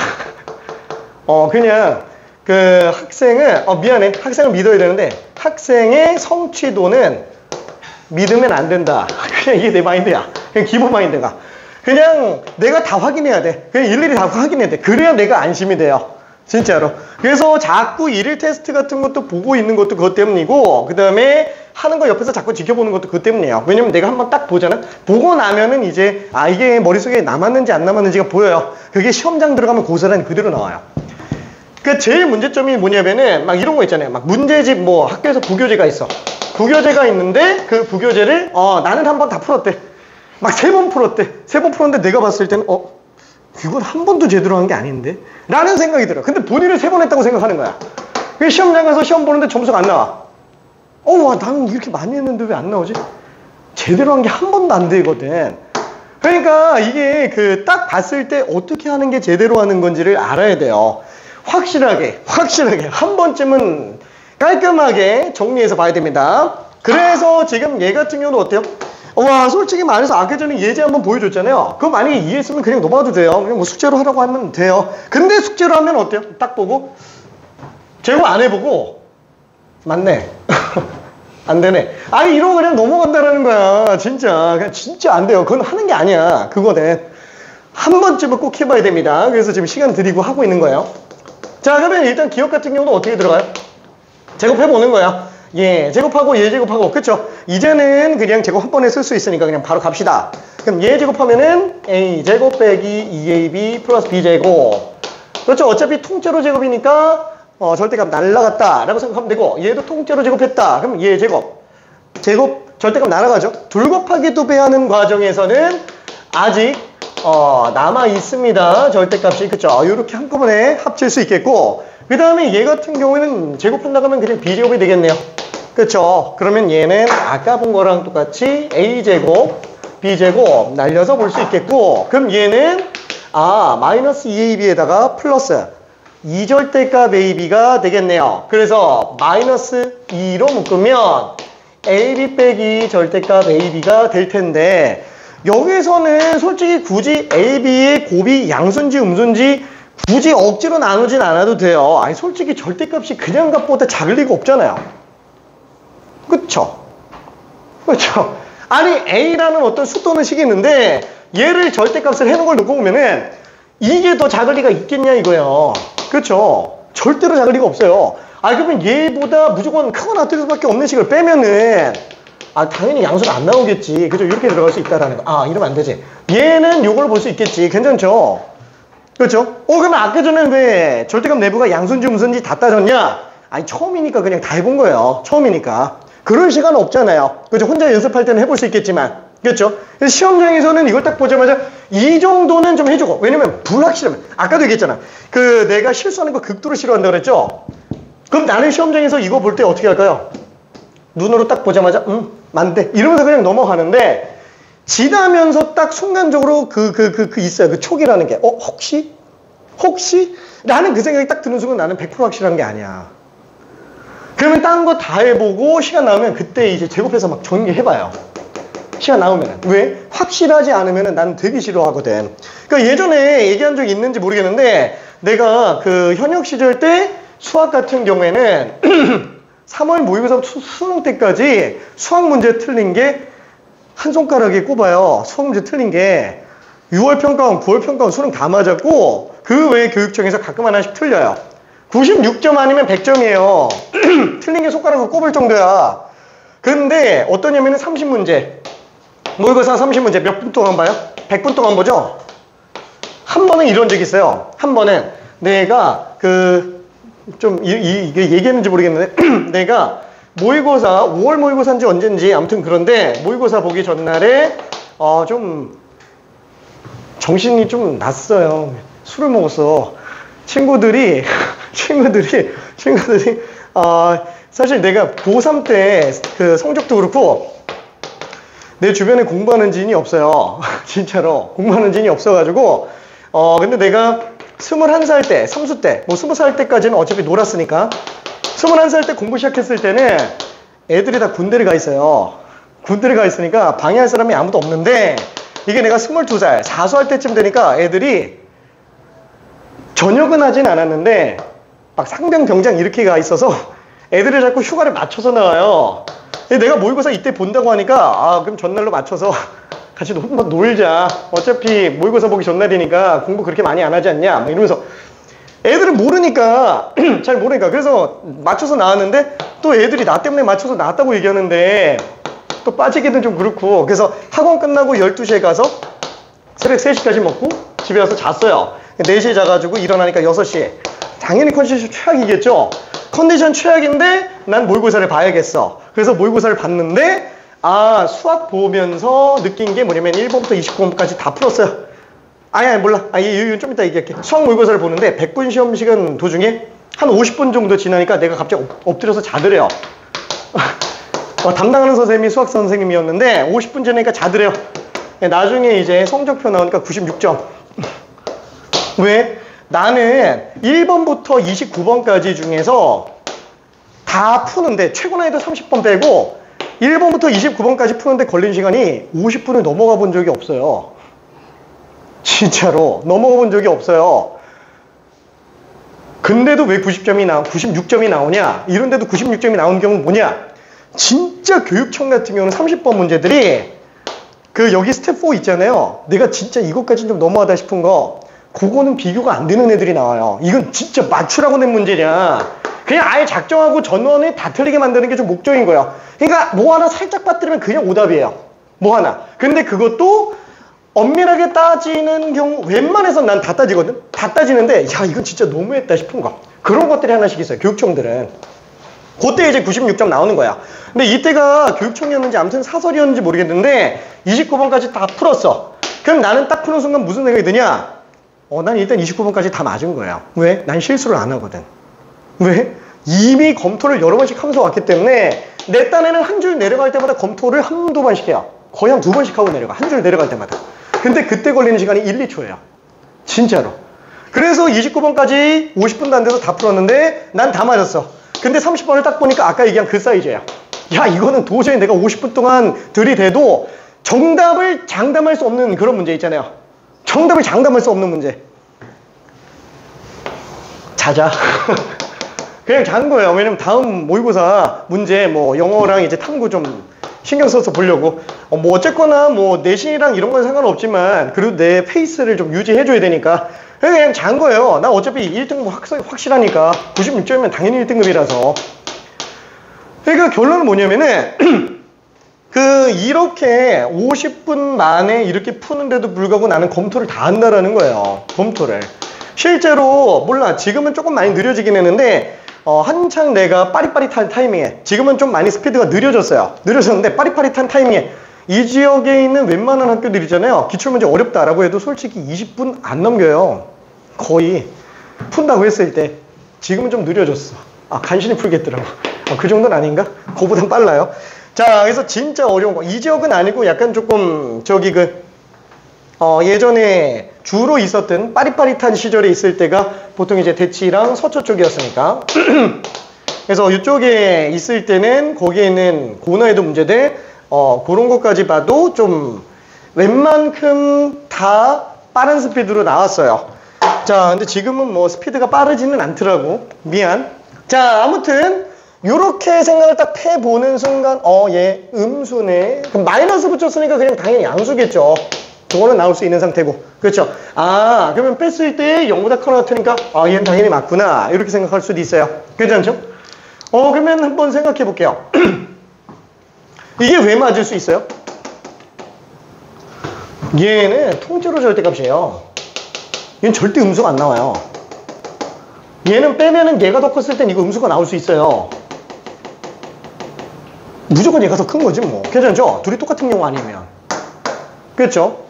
그냥 그 학생은 미안해. 학생을 믿어야 되는데 학생의 성취도는 믿으면 안 된다. 그냥 이게 내 마인드야. 그냥 기본 마인드가. 그냥 내가 다 확인해야 돼. 그냥 일일이 다 확인해야 돼. 그래야 내가 안심이 돼요. 진짜로. 그래서 자꾸 일일 테스트 같은 것도 보고 있는 것도 그것 때문이고, 그 다음에 하는 거 옆에서 자꾸 지켜보는 것도 그것 때문이에요. 왜냐면 내가 한번 딱 보잖아. 보고 나면은 이제 이게 머릿속에 남았는지 안 남았는지가 보여요. 그게 시험장 들어가면 고스란히 그대로 나와요. 그 제일 문제점이 뭐냐면은 막 이런 거 있잖아요. 막 문제집 뭐 학교에서 부교재가 있어. 부교재가 있는데 그 부교재를 나는 한 번 다 풀었대. 막 3번 풀었대. 3번 풀었는데 내가 봤을 때는 이건 한 번도 제대로 한 게 아닌데? 라는 생각이 들어. 근데 본인은 3번 했다고 생각하는 거야. 시험장 가서 시험 보는데 점수가 안 나와. 나는 이렇게 많이 했는데 왜 안 나오지? 제대로 한 게 한 번도 안 되거든. 그러니까 이게 딱 봤을 때 어떻게 하는 게 제대로 하는 건지를 알아야 돼요. 확실하게 한 번쯤은 깔끔하게 정리해서 봐야 됩니다. 그래서 지금 얘 같은 경우는 어때요? 솔직히 말해서 아까 전에 예제 한번 보여줬잖아요. 그거 만약에 이해했으면 그냥 넘어가도 돼요. 그냥 뭐 숙제로 하라고 하면 돼요. 근데 숙제로 하면 어때요? 딱 보고 제고 안 해보고 맞네. 안 되네. 이러고 그냥 넘어간다라는 거야. 진짜 안 돼요. 그건 하는 게 아니야. 그거는 한 번쯤은 꼭 해봐야 됩니다. 그래서 지금 시간 드리고 하고 있는 거예요. 자, 그러면 일단 기억 같은 경우는 어떻게 들어가요? 제곱해보는 거야. 제곱하고 제곱하고, 그쵸? 이제는 그냥 제곱 한 번에 쓸 수 있으니까 그냥 바로 갑시다. 그럼 제곱하면은 a제곱 빼기 2ab 플러스 b제곱. 그렇죠? 어차피 통째로 제곱이니까 절대값 날라갔다 라고 생각하면 되고, 얘도 통째로 제곱했다. 그럼 제곱 절대값 날아가죠? 둘 곱하기 두 배 하는 과정에서는 아직 남아 있습니다. 절대값이. 그쵸? 이렇게 한꺼번에 합칠 수 있겠고, 그 다음에 얘 같은 경우에는 제곱한다고 하면 그냥 b제곱이 되겠네요. 그쵸? 그러면 얘는 아까 본 거랑 똑같이 a제곱, b제곱 날려서 볼 수 있겠고, 그럼 얘는 마이너스 2ab에다가 플러스 2절대값 ab가 되겠네요. 그래서 마이너스 2로 묶으면 ab 빼기 절대값 ab가 될 텐데, 여기서는 솔직히 굳이 ab의 곱이 양수인지 음수인지 굳이 억지로 나누진 않아도 돼요. 솔직히 절대값이 그냥 값보다 작을 리가 없잖아요. 그쵸? A라는 어떤 수또는 식이 있는데 얘를 절대값을 해놓은 걸 놓고 보면은 이게 더 작을 리가 있겠냐 이거예요. 그쵸? 절대로 작을 리가 없어요. 그러면 얘보다 무조건 크거나 같을 수밖에 없는 식을 빼면은 당연히 양수는 안 나오겠지. 그죠? 이렇게 들어갈 수 있다라는 거. 이러면 안 되지. 얘는 요걸 볼 수 있겠지. 괜찮죠? 그렇죠? 그러면 아까 전에 왜 절대값 내부가 양수인지 음수인지 다 따졌냐? 처음이니까 그냥 다 해본 거예요. 처음이니까. 그럴 시간 없잖아요. 그죠? 혼자 연습할 때는 해볼 수 있겠지만. 그렇죠? 시험장에서는 이걸 딱 보자마자 이 정도는 좀 해주고. 왜냐면 불확실하면. 아까도 얘기했잖아. 내가 실수하는 거 극도로 싫어한다고 그랬죠? 그럼 나는 시험장에서 이거 볼 때 어떻게 할까요? 눈으로 딱 보자마자 맞네. 이러면서 그냥 넘어가는데, 지나면서 딱 순간적으로 있어요. 그 촉이라는 게. 혹시? 라는 그 생각이 딱 드는 순간 나는 100% 확실한 게 아니야. 그러면 딴 거 다 해보고 시간 나오면 그때 이제 제곱해서 막 전개해봐요. 시간 나오면. 왜? 확실하지 않으면 나는 되게 싫어하거든. 그러니까 예전에 얘기한 적 있는지 모르겠는데, 내가 현역 시절 때 수학 같은 경우에는 3월 모의고사 수능 때까지 수학 문제 틀린 게 한 손가락에 꼽아요. 수학 문제 틀린 게 6월 평가원, 9월 평가원 수능 다 맞았고, 그 외에 교육청에서 가끔 하나씩 틀려요. 96점 아니면 100점이에요. 틀린 게 손가락으로 꼽을 정도야. 근데 어떠냐면은 30문제. 모의고사 30문제 몇 분 동안 봐요? 100분 동안 보죠? 한 번은 이런 적이 있어요. 한 번은 내가 이게 얘기했는지 모르겠는데 내가 모의고사 5월 모의고사인지 언젠지 아무튼 그런데 모의고사 보기 전날에 좀 정신이 좀 났어요. 술을 먹었어. 친구들이 사실 내가 고3 때 그 성적도 그렇고 내 주변에 공부하는 지인이 없어요. 진짜로 공부하는 지인이 없어가지고 근데 내가 21살 때, 3수 때, 뭐 20살 때까지는 어차피 놀았으니까 21살 때 공부 시작했을 때는 애들이 다 군대를 가 있어요. 군대를 가 있으니까 방해할 사람이 아무도 없는데 이게 내가 22살, 4수할 때쯤 되니까 애들이 전역은 하진 않았는데 막 상병 병장 이렇게 가 있어서 애들이 자꾸 휴가를 맞춰서 나와요. 내가 모의고사 이때 본다고 하니까 그럼 전날로 맞춰서 같이 한번 놀자. 어차피 모의고사 보기 전날이니까 공부 그렇게 많이 안 하지 않냐 막 이러면서 애들은 모르니까 잘 모르니까 그래서 맞춰서 나왔는데 또 애들이 나 때문에 맞춰서 나왔다고 얘기하는데 또 빠지기는 좀 그렇고 그래서 학원 끝나고 12시에 가서 새벽 3시까지 먹고 집에 와서 잤어요. 4시에 자가지고 일어나니까 6시에 당연히 컨디션 최악이겠죠. 컨디션 최악인데 난 모의고사를 봐야겠어. 그래서 모의고사를 봤는데 수학 보면서 느낀 게 뭐냐면 1번부터 29번까지 다 풀었어요. 아니 몰라. 이건 좀 이따 얘기할게. 수학 모의고사를 보는데 100분 시험 시간 도중에 한 50분 정도 지나니까 내가 갑자기 엎드려서 자더래요. 담당하는 선생님이 수학 선생님이었는데 50분 지나니까 자더래요. 나중에 이제 성적표 나오니까 96점. 왜? 나는 1번부터 29번까지 중에서 다 푸는데 최고 난이도 30번 빼고 1번부터 29번까지 푸는데 걸린 시간이 50분을 넘어가 본 적이 없어요. 진짜로 넘어가 본 적이 없어요. 근데도 왜 96점이 나오냐? 이런데도 96점이 나온 경우는 뭐냐? 진짜 교육청 같은 경우는 30번 문제들이 여기 스텝 4 있잖아요. 내가 진짜 이것까지는 좀 너무하다 싶은 거 그거는 비교가 안 되는 애들이 나와요. 이건 진짜 맞추라고 낸 문제냐? 그냥 아예 작정하고 전원을 다 틀리게 만드는 게 좀 목적인 거예요. 그러니까 뭐 하나 살짝 빠뜨리면 그냥 오답이에요. 뭐 하나. 근데 그것도 엄밀하게 따지는 경우 웬만해선 난 다 따지거든. 다 따지는데 이건 진짜 너무했다 싶은 거. 그런 것들이 하나씩 있어요. 교육청들은. 그때 이제 96점 나오는 거야. 근데 이때가 교육청이었는지 아무튼 사설이었는지 모르겠는데 29번까지 다 풀었어. 그럼 나는 딱 푸는 순간 무슨 생각이 드냐? 난 일단 29번까지 다 맞은 거야. 왜? 난 실수를 안 하거든. 왜? 이미 검토를 여러 번씩 하면서 왔기 때문에 내 딴에는 한 줄 내려갈 때마다 검토를 한두 번씩 해요. 거의 한 2번씩 하고 내려가. 한 줄 내려갈 때마다. 근데 그때 걸리는 시간이 1, 2초예요. 진짜로. 그래서 29번까지 50분도 안 돼서 다 풀었는데 난 다 맞았어. 근데 30번을 딱 보니까 아까 얘기한 그 사이즈야. 이거는 도저히 내가 50분 동안 들이대도 정답을 장담할 수 없는 그런 문제 있잖아요. 정답을 장담할 수 없는 문제. 자자. 그냥 잔 거예요. 왜냐면 다음 모의고사 문제 뭐 영어랑 이제 탐구 좀 신경 써서 보려고. 뭐 어쨌거나 뭐 내신이랑 이런 건 상관없지만 그래도 내 페이스를 좀 유지해줘야 되니까 그냥 잔 거예요. 나 어차피 1등급 확실하니까 96점이면 당연히 1등급이라서. 그러니까 결론은 뭐냐면은 이렇게 50분 만에 이렇게 푸는데도 불구하고 나는 검토를 다 한다라는 거예요. 검토를. 실제로 몰라 지금은 조금 많이 느려지긴 했는데 한창 내가 빠릿빠릿한 타이밍에 지금은 좀 많이 스피드가 느려졌는데 빠릿빠릿한 타이밍에 이 지역에 있는 웬만한 학교들 있잖아요. 기출문제 어렵다라고 해도 솔직히 20분 안 넘겨요. 거의 푼다고 했을 때. 지금은 좀 느려졌어. 간신히 풀겠더라고. 그 정도는 아닌가? 그거보단 빨라요. 자, 그래서 진짜 어려운 거. 이 지역은 아니고 약간 조금 예전에 주로 있었던 빠릿빠릿한 시절에 있을 때가 보통 이제 대치랑 서초 쪽이었으니까. 그래서 이쪽에 있을 때는 거기에 있는 고난이도 문제들 그런 것까지 봐도 좀 웬만큼 다 빠른 스피드로 나왔어요. 자, 근데 지금은 뭐 스피드가 빠르지는 않더라고. 미안. 자, 아무튼 요렇게 생각을 딱 해보는 순간 얘 음수네. 그럼 마이너스 붙였으니까 그냥 당연히 양수겠죠. 저거는 나올 수 있는 상태고. 그렇죠. 그러면 뺐을 때 0보다 커 나왔으니까 얘는 당연히 맞구나. 이렇게 생각할 수도 있어요. 괜찮죠? 그러면 한번 생각해 볼게요. 이게 왜 맞을 수 있어요? 얘는 통째로 절대값이에요. 얘는 절대 음수가 안 나와요. 얘는 빼면은 얘가 더 컸을 땐 이거 음수가 나올 수 있어요. 무조건 얘가 더 큰 거지 뭐. 괜찮죠? 둘이 똑같은 경우 아니면. 그렇죠?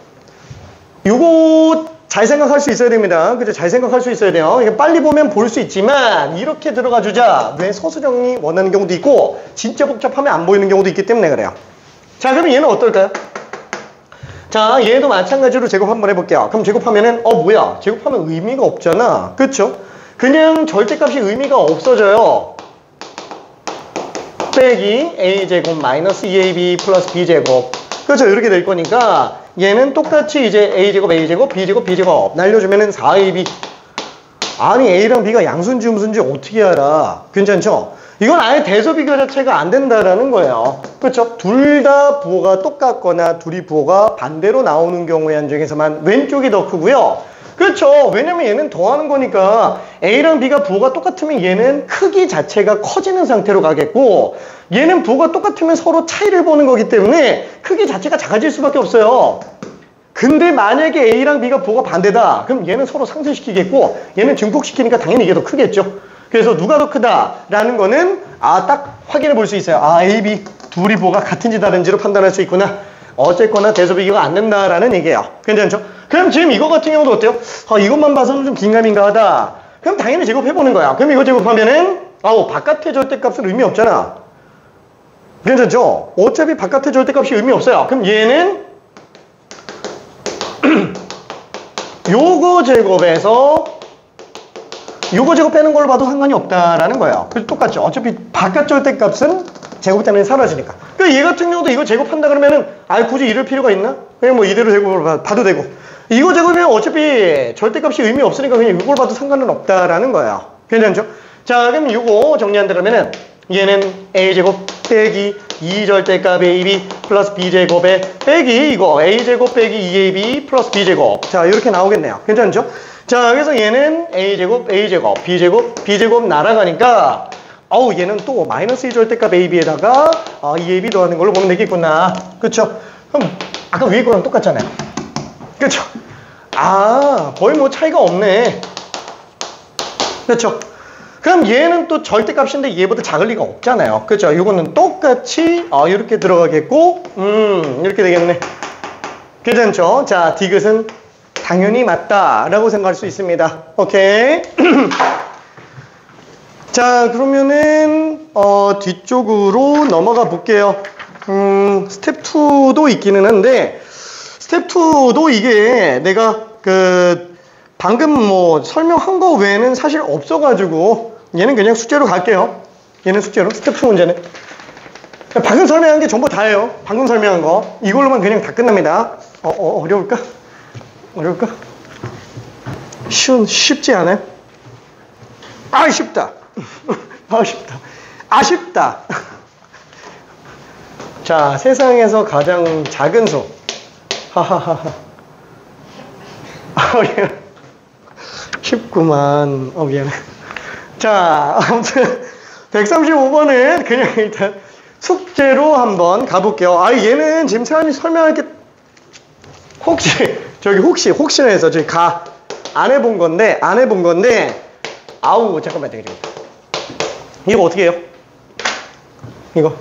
요거 잘 생각할 수 있어야 됩니다. 그죠? 잘 생각할 수 있어야 돼요. 이게 빨리 보면 볼 수 있지만 이렇게 들어가 주자. 왜 서술 정리 원하는 경우도 있고 진짜 복잡하면 안 보이는 경우도 있기 때문에 그래요. 자, 그럼 얘는 어떨까요? 자, 얘도 마찬가지로 제곱 한번 해볼게요. 그럼 제곱하면은 뭐야? 제곱하면 의미가 없잖아. 그쵸? 그냥 절대값이 의미가 없어져요. 빼기 a제곱 마이너스 2ab 플러스 b제곱. 그렇죠? 이렇게 될 거니까 얘는 똑같이 이제 a제곱 a제곱 b제곱 b제곱 날려주면은 4ab. 아니 a랑 b가 양수인지 음수인지 어떻게 알아? 괜찮죠? 이건 아예 대소비교 자체가 안 된다라는 거예요. 그렇죠? 둘 다 부호가 똑같거나 둘이 부호가 반대로 나오는 경우의 한정에서만 왼쪽이 더 크고요. 그렇죠? 왜냐면 얘는 더하는 거니까 A랑 B가 부호가 똑같으면 얘는 크기 자체가 커지는 상태로 가겠고 얘는 부호가 똑같으면 서로 차이를 보는 거기 때문에 크기 자체가 작아질 수밖에 없어요. 근데 만약에 A랑 B가 부호가 반대다. 그럼 얘는 서로 상쇄시키겠고 얘는 증폭시키니까 당연히 이게 더 크겠죠. 그래서 누가 더 크다라는 거는 딱 확인해 볼 수 있어요. A, B 둘이 부호가 같은지 다른지로 판단할 수 있구나. 어쨌거나 대소비교가 안 된다라는 얘기예요. 괜찮죠? 그럼 지금 이거 같은 경우도 어때요? 이것만 봐서는 좀 긴가민가하다. 그럼 당연히 제곱해보는 거야. 그럼 이거 제곱하면은 바깥의 절대값은 의미 없잖아. 괜찮죠? 어차피 바깥의 절대값이 의미 없어요. 그럼 얘는 요거 제곱해서 요거 제곱 빼는 걸로 봐도 상관이 없다라는 거예요. 그래서 똑같죠. 어차피 바깥 절대값은 제곱 때문에 사라지니까. 그러니까 얘 같은 경우도 이거 제곱한다 그러면은 굳이 이럴 필요가 있나? 그냥 뭐 이대로 제곱을 봐도 되고 이거 제곱이면 어차피 절대값이 의미 없으니까 그냥 이걸 봐도 상관은 없다라는 거예요. 괜찮죠? 자, 그럼 이거 정리한다 그러면은 얘는 a제곱 빼기 2절대값 ab 플러스 b제곱에 빼기 이거 a제곱 빼기 2ab 플러스 b제곱. 자, 이렇게 나오겠네요. 괜찮죠? 자, 그래서 얘는 a제곱 a제곱 b제곱 날아가니까 얘는 또 마이너스 2절대값 ab에다가 2ab 더하는 걸로 보면 되겠구나. 그쵸? 그럼 아까 위에 거랑 똑같잖아요. 그쵸? 거의 뭐 차이가 없네. 그쵸? 그럼 얘는 또 절대값인데 얘보다 작을 리가 없잖아요. 그쵸? 이거는 똑같이 이렇게 들어가겠고 이렇게 되겠네. 괜찮죠? 자, 디귿은 당연히 맞다라고 생각할 수 있습니다. 오케이. 자, 그러면은 뒤쪽으로 넘어가 볼게요. 스텝 2도 있기는 한데 스텝 2도 이게 내가 방금 뭐 설명한 거 외에는 사실 없어가지고 얘는 그냥 숙제로 갈게요. 얘는 숙제로 스텝 2 문제는 방금 설명한 게 전부 다예요. 방금 설명한 거 이걸로만 그냥 다 끝납니다. 어려울까? 쉽지 않아요? 쉽다. 아쉽다. 자, 세상에서 가장 작은 수. 하하하하. 쉽구만. 미안해. 자, 아무튼 135번은 그냥 일단 숙제로 한번 가볼게요. 얘는 지금 세환이 설명할 게 혹시나 해서 저기 안 해본 건데 잠깐만 되겠다. 이거 어떻게 해요? 이거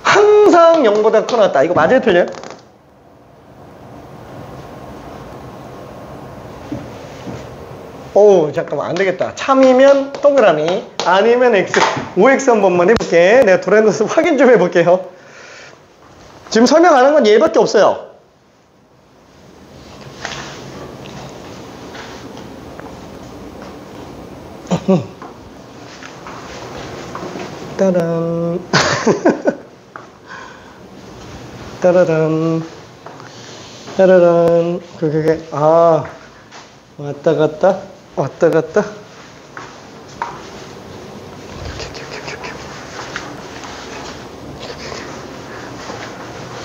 항상 0보다 커놨다. 이거 맞아요, 틀려요? 잠깐만 안 되겠다. 참이면 동그라미, 아니면 X. 5X 한 번만 해볼게. 내가 돌아놓아서 확인 좀 해볼게요. 지금 설명 안 한 건 얘밖에 없어요. 따란. 따라란. 그게 왔다 갔다.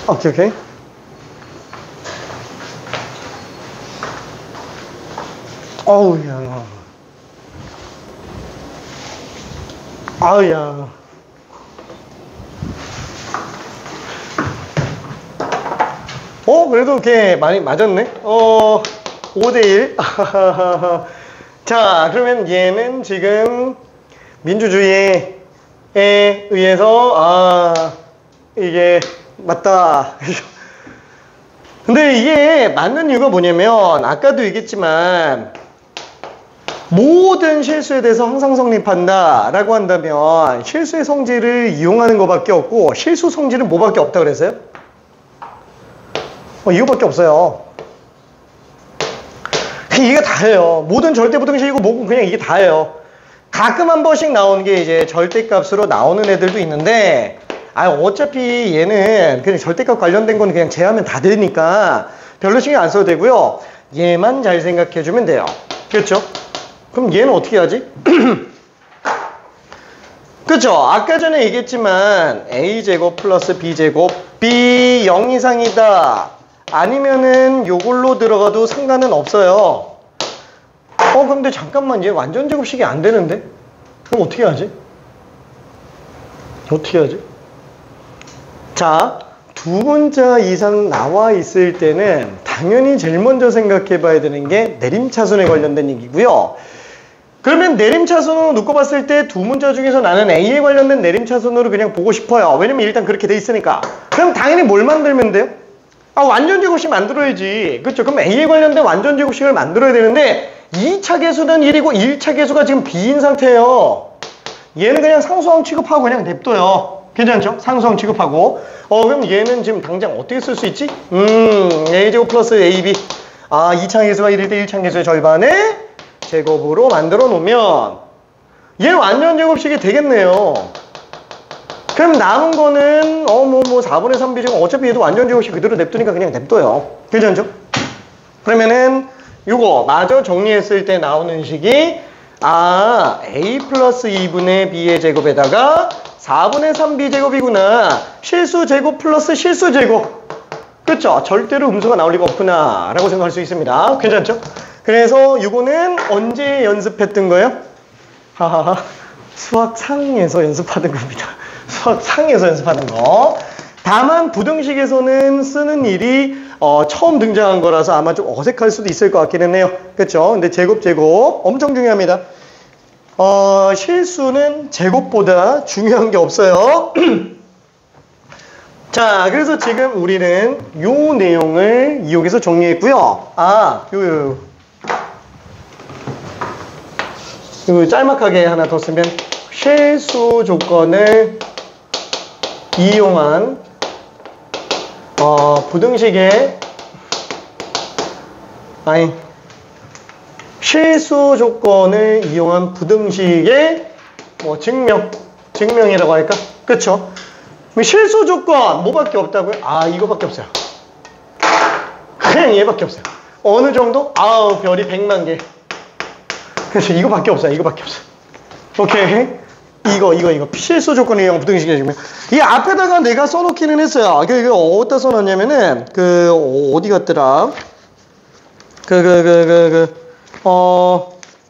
오케이. 아우야. 그래도 이렇게 많이 맞았네. 5대1. 자, 그러면 얘는 지금 민주주의에 의해서 이게 맞다. 근데 이게 맞는 이유가 뭐냐면 아까도 얘기했지만 모든 실수에 대해서 항상 성립한다 라고 한다면 실수의 성질을 이용하는 것밖에 없고 실수 성질은 뭐밖에 없다 그랬어요? 이거밖에 없어요. 이게 다예요. 모든 절대부등식이고 뭐고 그냥 이게 다예요. 가끔 한 번씩 나오는 게 이제 절대값으로 나오는 애들도 있는데 어차피 얘는 그냥 절대값 관련된 건 그냥 제하면 다 되니까 별로 신경 안 써도 되고요. 얘만 잘 생각해 주면 돼요. 그렇죠? 그럼 얘는 어떻게 하지? 그렇죠? 아까 전에 얘기했지만 a제곱 플러스 b제곱 b 0 이상이다. 아니면은 요걸로 들어가도 상관은 없어요. 근데 잠깐만 얘 완전 제곱식이 안 되는데? 그럼 어떻게 하지? 어떻게 하지? 자, 두 문자 이상 나와 있을 때는 당연히 제일 먼저 생각해 봐야 되는 게 내림차순에 관련된 얘기고요. 그러면 내림차순으로 놓고 봤을 때 두 문자 중에서 나는 A에 관련된 내림차순으로 그냥 보고 싶어요. 왜냐면 일단 그렇게 돼 있으니까. 그럼 당연히 뭘 만들면 돼요? 완전 제곱식 만들어야지. 그렇죠? 그럼 A에 관련된 완전 제곱식을 만들어야 되는데 2차 계수는 1이고 1차 계수가 지금 B인 상태예요. 얘는 그냥 상수항 취급하고 그냥 냅둬요. 괜찮죠? 상수항 취급하고. 그럼 얘는 지금 당장 어떻게 쓸 수 있지? A제곱 플러스 AB. 2차 계수가 1일 때 1차 계수의 절반에 제곱으로 만들어 놓으면 얘는 완전 제곱식이 되겠네요. 그럼 남은 거는 4분의 3b 제곱 어차피 얘도 완전 제곱식 그대로 냅두니까 그냥 냅둬요. 괜찮죠? 그러면은 요거 마저 정리했을 때 나오는 식이 a 플러스 2분의 b의 제곱에다가 4분의 3b 제곱이구나. 실수 제곱 플러스 실수 제곱. 그렇죠? 절대로 음수가 나올 리가 없구나 라고 생각할 수 있습니다. 괜찮죠? 그래서 요거는 언제 연습했던 거예요? 하하하, 수학상에서 연습하던 겁니다. 수학상에서 연습하는 거. 다만 부등식에서는 쓰는 일이 처음 등장한 거라서 아마 좀 어색할 수도 있을 것 같기는 해요. 그렇죠? 근데 제곱 엄청 중요합니다. 실수는 제곱보다 중요한 게 없어요. 자, 그래서 지금 우리는 요 내용을 여기서 정리했고요. 요 짤막하게 하나 더 쓰면 실수 조건을 이용한 부등식의 실수 조건을 이용한 부등식의 증명이라고 할까? 그쵸? 실수 조건 뭐밖에 없다고요? 이거밖에 없어요. 그냥 얘밖에 없어요. 어느 정도? 별이 100만 개. 그래서 이거밖에 없어요. 이거밖에 없어요. 오케이. 이거 실수 조건을 이용한 부등식의 증명. 이 앞에다가 내가 써놓기는 했어요. 이거 어디다 써놨냐면은 어디 갔더라?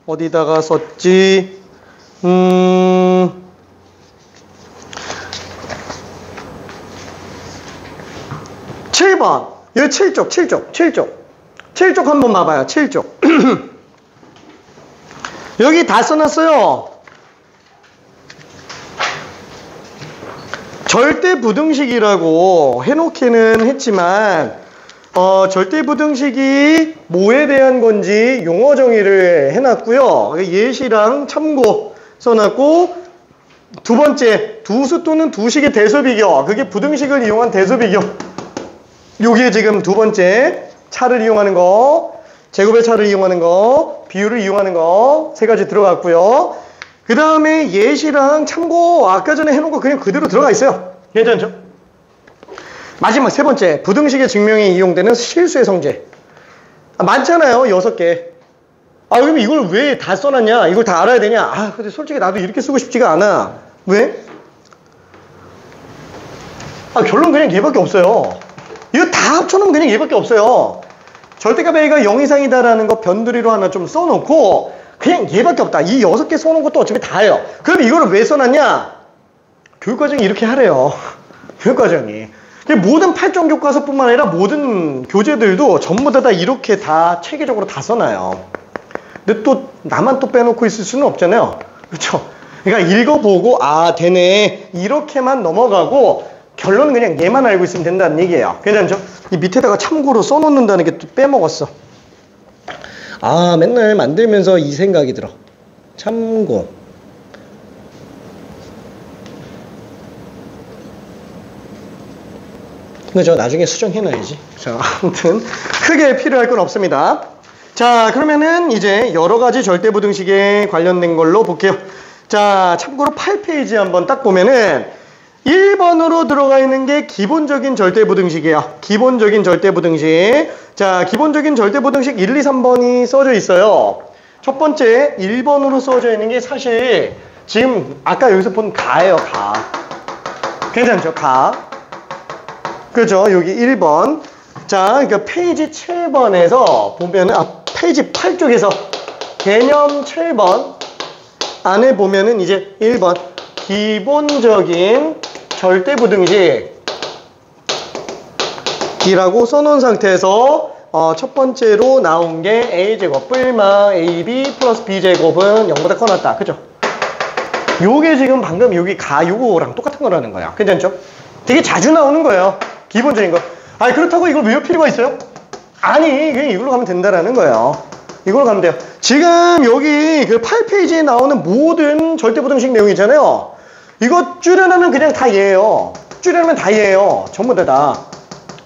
어디다가 썼지? 7번. 여기 7쪽 한번 봐봐요. 7쪽. 여기 다 써놨어요. 절대부등식이라고 해놓기는 했지만 절대부등식이 뭐에 대한 건지 용어 정의를 해놨고요. 예시랑 참고 써놨고, 두 번째 두수 또는 두식의 대수비교, 그게 부등식을 이용한 대수비교. 요게 지금 두 번째, 차를 이용하는 거, 제곱의 차를 이용하는 거, 비율을 이용하는 거 세 가지 들어갔고요. 그 다음에 예시랑 참고 아까 전에 해놓은 거 그냥 그대로 들어가 있어요. 괜찮죠? 마지막 세 번째, 부등식의 증명에 이용되는 실수의 성질. 많잖아요. 6개. 그럼 이걸 왜 다 써놨냐? 이걸 다 알아야 되냐? 근데 솔직히 나도 이렇게 쓰고 싶지가 않아. 왜? 결론 그냥 얘밖에 없어요. 이거 다 합쳐놓으면 그냥 얘밖에 없어요. 절대값 A가 0 이상이다라는 거 변두리로 하나 좀 써놓고 그냥 얘밖에 없다. 이 6개 써놓은 것도 어차피 다예요. 그럼 이거를 왜 써놨냐? 교육과정이 이렇게 하래요. 교육과정이. 모든 8종 교과서뿐만 아니라 모든 교재들도 전부 다 이렇게 다 체계적으로 다 써놔요. 근데 또 나만 또 빼놓고 있을 수는 없잖아요. 그렇죠? 그러니까 읽어보고 되네 이렇게만 넘어가고 결론은 그냥 얘만 알고 있으면 된다는 얘기예요. 괜찮죠? 이 밑에다가 참고로 써놓는다는 게 또 빼먹었어. 아, 맨날 만들면서 이 생각이 들어. 참고. 그죠? 나중에 수정해놔야지. 자, 아무튼 크게 필요할 건 없습니다. 자, 그러면은 이제 여러 가지 절대부등식에 관련된 걸로 볼게요. 자, 참고로 8페이지 한번 딱 보면은 1번으로 들어가 있는 게 기본적인 절대부등식이에요. 기본적인 절대부등식. 자, 기본적인 절대부등식 1, 2, 3번이 써져 있어요. 첫 번째 1번으로 써져 있는 게 사실 지금 아까 여기서 본 가예요. 가. 괜찮죠? 가. 그죠? 여기 1번. 자, 그러니까 페이지 7번에서 보면은, 페이지 8쪽에서 개념 7번 안에 보면은 이제 1번. 기본적인 절대부등식이라고 써놓은 상태에서 첫 번째로 나온 게 a제곱 뿔마 ab 플러스 b제곱은 0보다 커 낫다. 그죠? 요게 지금 방금 여기 가 요거랑 똑같은 거라는 거야. 괜찮죠? 되게 자주 나오는 거예요. 기본적인 거. 아니, 그렇다고 이걸 외울 필요가 있어요? 아니, 그냥 이걸로 가면 된다라는 거예요. 이걸로 가면 돼요. 지금 여기 그 8페이지에 나오는 모든 절대부등식 내용 있잖아요. 이거 줄여놓으면 그냥 다 얘예요. 줄여놓으면 다 얘예요. 전부 다.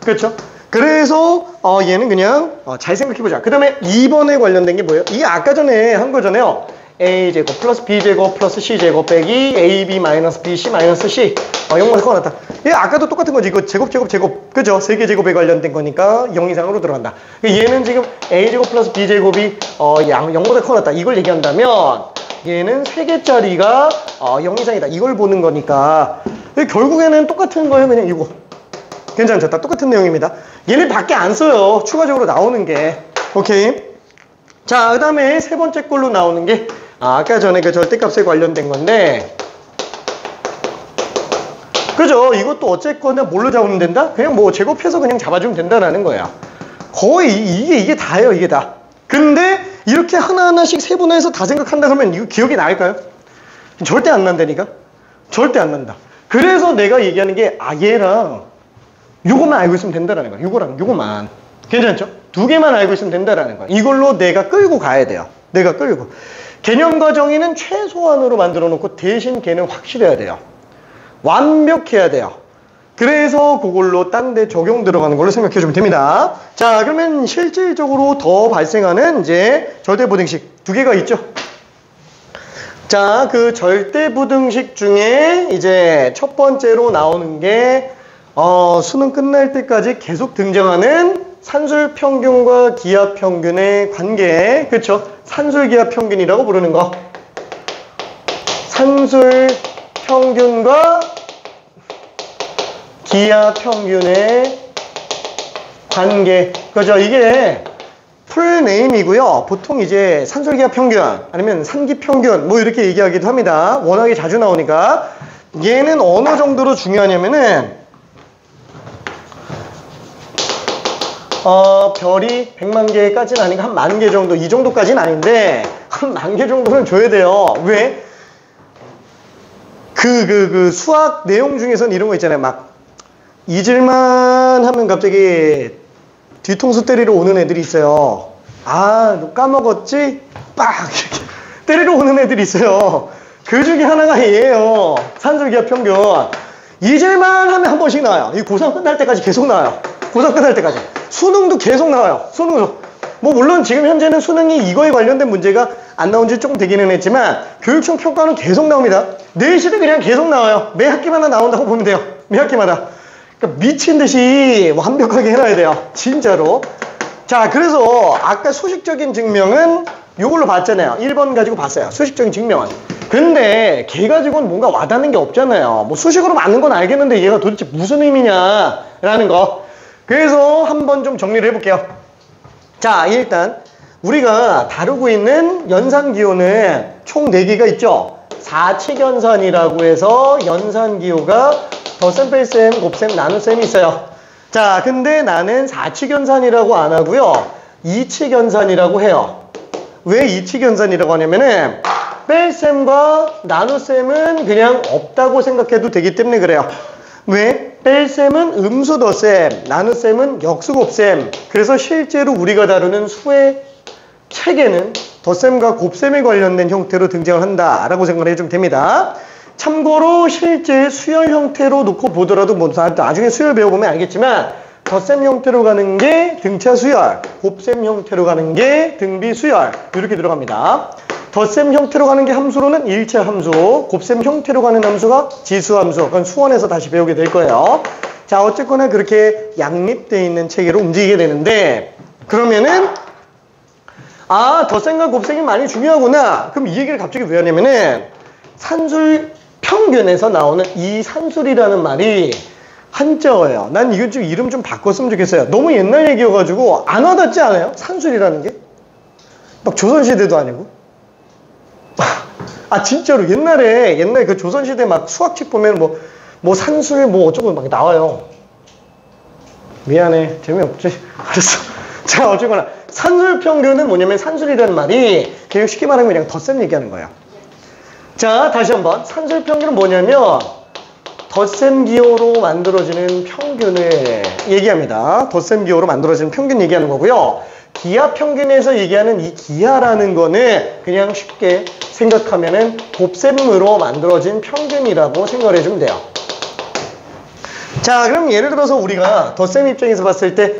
그렇죠? 그래서 얘는 그냥 잘 생각해보자. 그 다음에 2번에 관련된 게 뭐예요? 이게 아까 전에 한 거잖아요. a제곱 플러스 b제곱 플러스 c제곱 빼기 ab 마이너스 bc 마이너스 c 0보다 커 낫다. 얘 아까도 똑같은 거지. 이거 제곱 그죠? 세 개 제곱에 관련된 거니까 0 이상으로 들어간다. 얘는 지금 a제곱 플러스 b제곱이 0보다 커 낫다. 이걸 얘기한다면 얘는 3개짜리가 0 이상이다. 이걸 보는 거니까 결국에는 똑같은 거예요. 그냥 이거. 괜찮죠? 다 똑같은 내용입니다. 얘는 밖에 안 써요. 추가적으로 나오는 게. 오케이. 자, 그 다음에 세 번째 걸로 나오는 게 아까 전에 그 절대값에 관련된 건데, 그죠? 이것도 어쨌거나 뭘로 잡으면 된다? 그냥 뭐 제곱해서 그냥 잡아주면 된다라는 거예요. 거의 이게 다예요. 이게 다. 근데 이렇게 하나하나씩 세분화해서 다 생각한다 그러면 이거 기억이 날까요? 절대 안 난다니까? 절대 안 난다. 그래서 내가 얘기하는 게 얘랑 요것만 알고 있으면 된다라는 거야. 요거랑 요거만. 괜찮죠? 두 개만 알고 있으면 된다라는 거야. 이걸로 내가 끌고 가야 돼요. 내가 끌고. 개념과 정의는 최소한으로 만들어 놓고 대신 걔는 확실해야 돼요. 완벽해야 돼요. 그래서 그걸로 딴 데 적용 들어가는 걸로 생각해 주면 됩니다. 자, 그러면 실질적으로 더 발생하는 이제 절대부등식 두 개가 있죠. 자, 그 절대부등식 중에 이제 첫 번째로 나오는 게 수능 끝날 때까지 계속 등장하는 산술평균과 기하평균의 관계. 그렇죠? 산술기하평균이라고 부르는 거. 산술평균과 기하평균의 관계. 그죠? 이게 풀네임이고요. 보통 이제 산술기하평균 아니면 산기평균 뭐 이렇게 얘기하기도 합니다. 워낙에 자주 나오니까. 얘는 어느 정도로 중요하냐면은 별이 100만 개까지는 아니고 한 10,000개 정도, 이 정도까지는 아닌데 한 10,000개 정도는 줘야 돼요. 왜? 그 수학 내용 중에서는 이런 거 있잖아요. 막 잊을만 하면 갑자기 뒤통수 때리러 오는 애들이 있어요. 너 까먹었지? 빡! 이렇게 때리러 오는 애들이 있어요. 그 중에 하나가 얘예요. 산술기하평균. 잊을만 하면 한 번씩 나와요. 이 고3 끝날 때까지 계속 나와요. 고3 끝날 때까지. 수능도 계속 나와요. 수능도. 뭐 물론 지금 현재는 수능이 이거에 관련된 문제가 안 나온 지 조금 되기는 했지만 교육청 평가는 계속 나옵니다. 내신은 그냥 계속 나와요. 매 학기마다 나온다고 보면 돼요. 매 학기마다. 그러니까 미친 듯이 완벽하게 해놔야 돼요. 진짜로. 자, 그래서 아까 수식적인 증명은 이걸로 봤잖아요. 1번 가지고 봤어요. 수식적인 증명은. 근데 걔 가지고는 뭔가 와닿는 게 없잖아요. 뭐 수식으로 맞는 건 알겠는데 얘가 도대체 무슨 의미냐라는 거. 그래서 한번 좀 정리를 해볼게요. 자, 일단 우리가 다루고 있는 연산기호는 총 4개가 있죠. 4칙연산이라고 해서 연산기호가 덧셈, 뺄셈, 곱셈, 나눗셈이 있어요. 자, 근데 나는 4칙연산이라고 안 하고요. 2칙연산이라고 해요. 왜 2칙연산이라고 하냐면은 뺄셈과 나눗셈은 그냥 없다고 생각해도 되기 때문에 그래요. 왜? 뺄셈은 음수 덧셈, 나눗셈은 역수 곱셈. 그래서 실제로 우리가 다루는 수의 책에는 덧셈과 곱셈에 관련된 형태로 등장을 한다라고 생각을 해주면 됩니다. 참고로 실제 수열 형태로 놓고 보더라도 뭐 나중에 수열 배워보면 알겠지만 덧셈 형태로 가는 게 등차 수열, 곱셈 형태로 가는 게 등비 수열 이렇게 들어갑니다. 덧셈 형태로 가는 게 함수로는 일체 함수, 곱셈 형태로 가는 함수가 지수 함수. 그건 수원에서 다시 배우게 될 거예요. 자, 어쨌거나 그렇게 양립되어 있는 체계로 움직이게 되는데 그러면은 덧셈과 곱셈이 많이 중요하구나. 그럼 이 얘기를 갑자기 왜 하냐면은 산술 평균에서 나오는 이 산술이라는 말이 한자어예요. 난 이거 좀 이름 좀 바꿨으면 좋겠어요. 너무 옛날 얘기여가지고 안 와닿지 않아요? 산술이라는 게? 막 조선시대도 아니고. 진짜로 옛날에 그 조선시대 막 수학책 보면 뭐 산술 뭐 어쩌고 막 나와요. 미안해. 재미없지? 알았어. 자, 어쨌거나 산술 평균은 뭐냐면 산술이라는 말이 그냥 쉽게 말하면 그냥 덧셈 얘기하는 거예요. 자, 다시 한번 산술 평균은 뭐냐면 덧셈 기호로 만들어지는 평균을 얘기합니다. 덧셈 기호로 만들어지는 평균 얘기하는 거고요. 기하 평균에서 얘기하는 이 기하라는 거는 그냥 쉽게 생각하면은 곱셈으로 만들어진 평균이라고 생각을 해주면 돼요. 자, 그럼 예를 들어서 우리가 덧셈 입장에서 봤을 때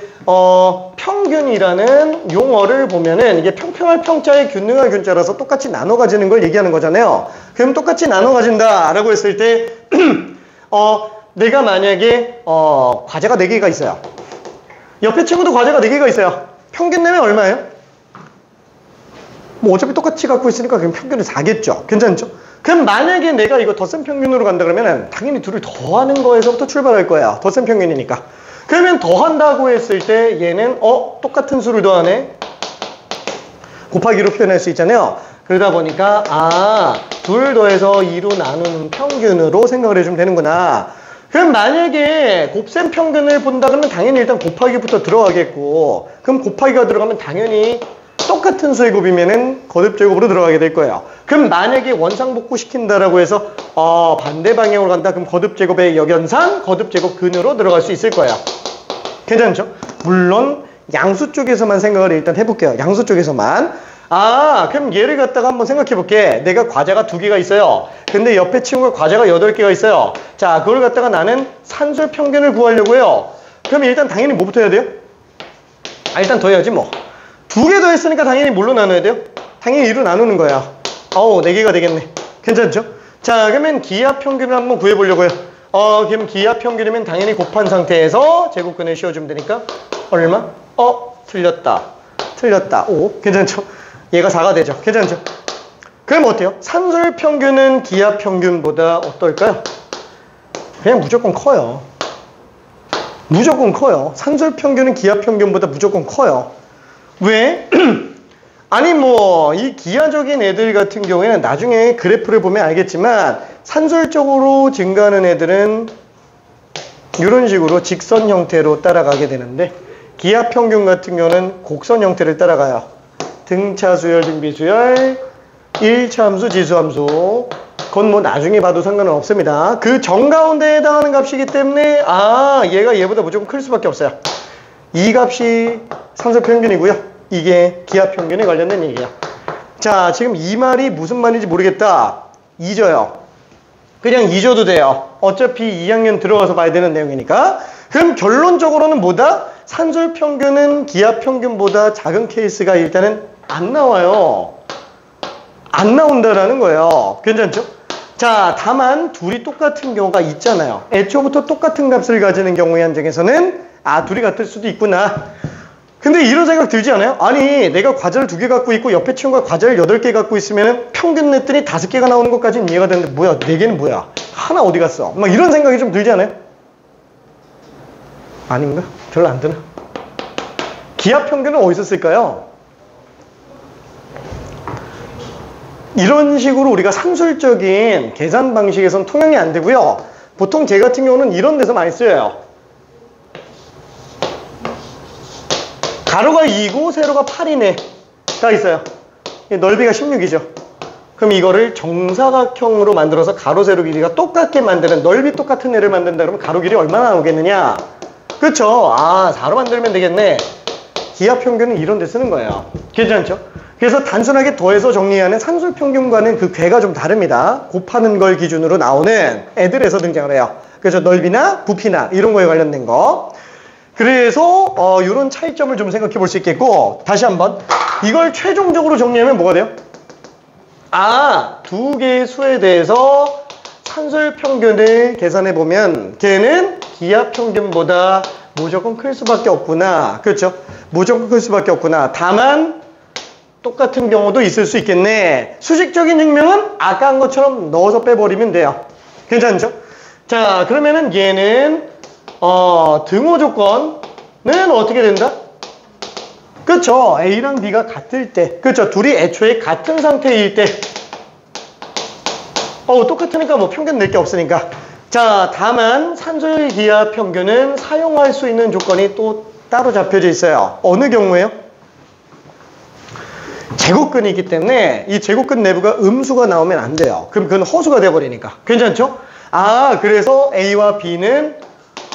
평균이라는 용어를 보면은 이게 평평할 평자에 균등할 균자라서 똑같이 나눠 가지는 걸 얘기하는 거잖아요. 그럼 똑같이 나눠 가진다 라고 했을 때 내가 만약에 과제가 4개가 있어요. 옆에 친구도 과제가 4개가 있어요. 평균 내면 얼마예요? 뭐 어차피 똑같이 갖고 있으니까 그럼 평균은 4겠죠. 괜찮죠? 그럼 만약에 내가 이거 덧셈 평균으로 간다 그러면 당연히 둘을 더하는 거에서부터 출발할 거야. 덧셈 평균이니까. 그러면 더한다고 했을 때 얘는 똑같은 수를 더하네. 곱하기로 표현할 수 있잖아요. 그러다 보니까 둘 더해서 2로 나누는 평균으로 생각을 해주면 되는구나. 그럼 만약에 곱셈 평균을 본다 그러면 당연히 일단 곱하기부터 들어가겠고, 그럼 곱하기가 들어가면 당연히 똑같은 수의 곱이면은 거듭제곱으로 들어가게 될 거예요. 그럼 만약에 원상복구 시킨다라고 해서 반대 방향으로 간다. 그럼 거듭제곱의 역연상 거듭제곱 근으로 들어갈 수 있을 거예요. 괜찮죠? 물론 양수 쪽에서만 생각을 일단 해볼게요. 양수 쪽에서만. 그럼 얘를 갖다가 한번 생각해 볼게. 내가 과자가 2개가 있어요. 근데 옆에 친구가 과자가 8개가 있어요. 자, 그걸 갖다가 나는 산술 평균을 구하려고 해요. 그럼 일단 당연히 뭐부터 해야 돼요? 일단 더해야지 뭐. 2개 더했으니까 당연히 뭘로 나눠야 돼요? 당연히 2로 나누는 거야. 4개가 되겠네. 괜찮죠? 자, 그러면 기하 평균을 한번 구해보려고 해요. 그럼 기하 평균이면 당연히 곱한 상태에서 제곱근을 씌워주면 되니까 얼마? 틀렸다. 5. 괜찮죠? 얘가 4가 되죠. 괜찮죠? 그럼 어때요? 산술 평균은 기하 평균보다 어떨까요? 그냥 무조건 커요. 무조건 커요. 산술 평균은 기하 평균보다 무조건 커요. 왜? 이 기하적인 애들 같은 경우에는 나중에 그래프를 보면 알겠지만 산술적으로 증가하는 애들은 이런 식으로 직선 형태로 따라가게 되는데 기하 평균 같은 경우는 곡선 형태를 따라가요. 등차 수열, 등비 수열, 1차 함수, 지수 함수. 그건 뭐 나중에 봐도 상관은 없습니다. 그 정가운데에 해당하는 값이기 때문에 얘가 얘보다 무조건 클 수밖에 없어요. 이 값이 산술 평균이고요. 이게 기하 평균에 관련된 얘기야. 자, 지금 이 말이 무슨 말인지 모르겠다. 잊어요. 그냥 잊어도 돼요. 어차피 2학년 들어가서 봐야 되는 내용이니까. 그럼 결론적으로는 뭐다? 산술 평균은 기하 평균보다 작은 케이스가 일단은 안 나와요. 안 나온다라는 거예요. 괜찮죠? 자, 다만 둘이 똑같은 경우가 있잖아요. 애초부터 똑같은 값을 가지는 경우의 한정에서는 둘이 같을 수도 있구나. 근데 이런 생각 들지 않아요? 내가 과자를 2개 갖고 있고 옆에 친구가 과자를 8개 갖고 있으면 평균 냈더니 5개가 나오는 것까지는 이해가 되는데 뭐야? 4개는 뭐야? 하나 어디 갔어? 막 이런 생각이 좀 들지 않아요? 아닌가? 별로 안 드나? 기하 평균은 어디서 쓸까요? 이런 식으로 우리가 산술적인 계산 방식에선 통용이 안 되고요. 보통 제 같은 경우는 이런 데서 많이 쓰여요. 가로가 2고 세로가 8이네 가 있어요. 넓이가 16이죠. 그럼 이거를 정사각형으로 만들어서 가로 세로 길이가 똑같게 만드는, 넓이 똑같은 애를 만든다 그러면 가로 길이 얼마나 나오겠느냐? 그쵸? 아, 4로 만들면 되겠네. 기하평균은 이런 데 쓰는 거예요. 괜찮죠? 그래서 단순하게 더해서 정리하는 산술평균과는 그 궤가 좀 다릅니다. 곱하는 걸 기준으로 나오는 애들에서 등장을 해요. 그래서 넓이나 부피나 이런 거에 관련된 거. 그래서 이런 차이점을 좀 생각해 볼 수 있겠고, 다시 한번 이걸 최종적으로 정리하면 뭐가 돼요? 아, 두 개의 수에 대해서 산술평균을 계산해 보면 걔는 기하평균보다 무조건 클 수밖에 없구나. 그렇죠? 무조건 클 수밖에 없구나. 다만 똑같은 경우도 있을 수 있겠네. 수식적인 증명은 아까 한 것처럼 넣어서 빼버리면 돼요. 괜찮죠? 자, 그러면은 얘는 등호 조건은 어떻게 된다? 그쵸? A랑 B가 같을 때, 그쵸? 둘이 애초에 같은 상태일 때, 똑같으니까 뭐 평균 낼 게 없으니까. 자, 다만 산술기하 평균은 사용할 수 있는 조건이 또 따로 잡혀져 있어요. 어느 경우에요? 제곱근이 있기 때문에 이 제곱근 내부가 음수가 나오면 안 돼요. 그럼 그건 허수가 돼버리니까. 괜찮죠? 아, 그래서 A와 B는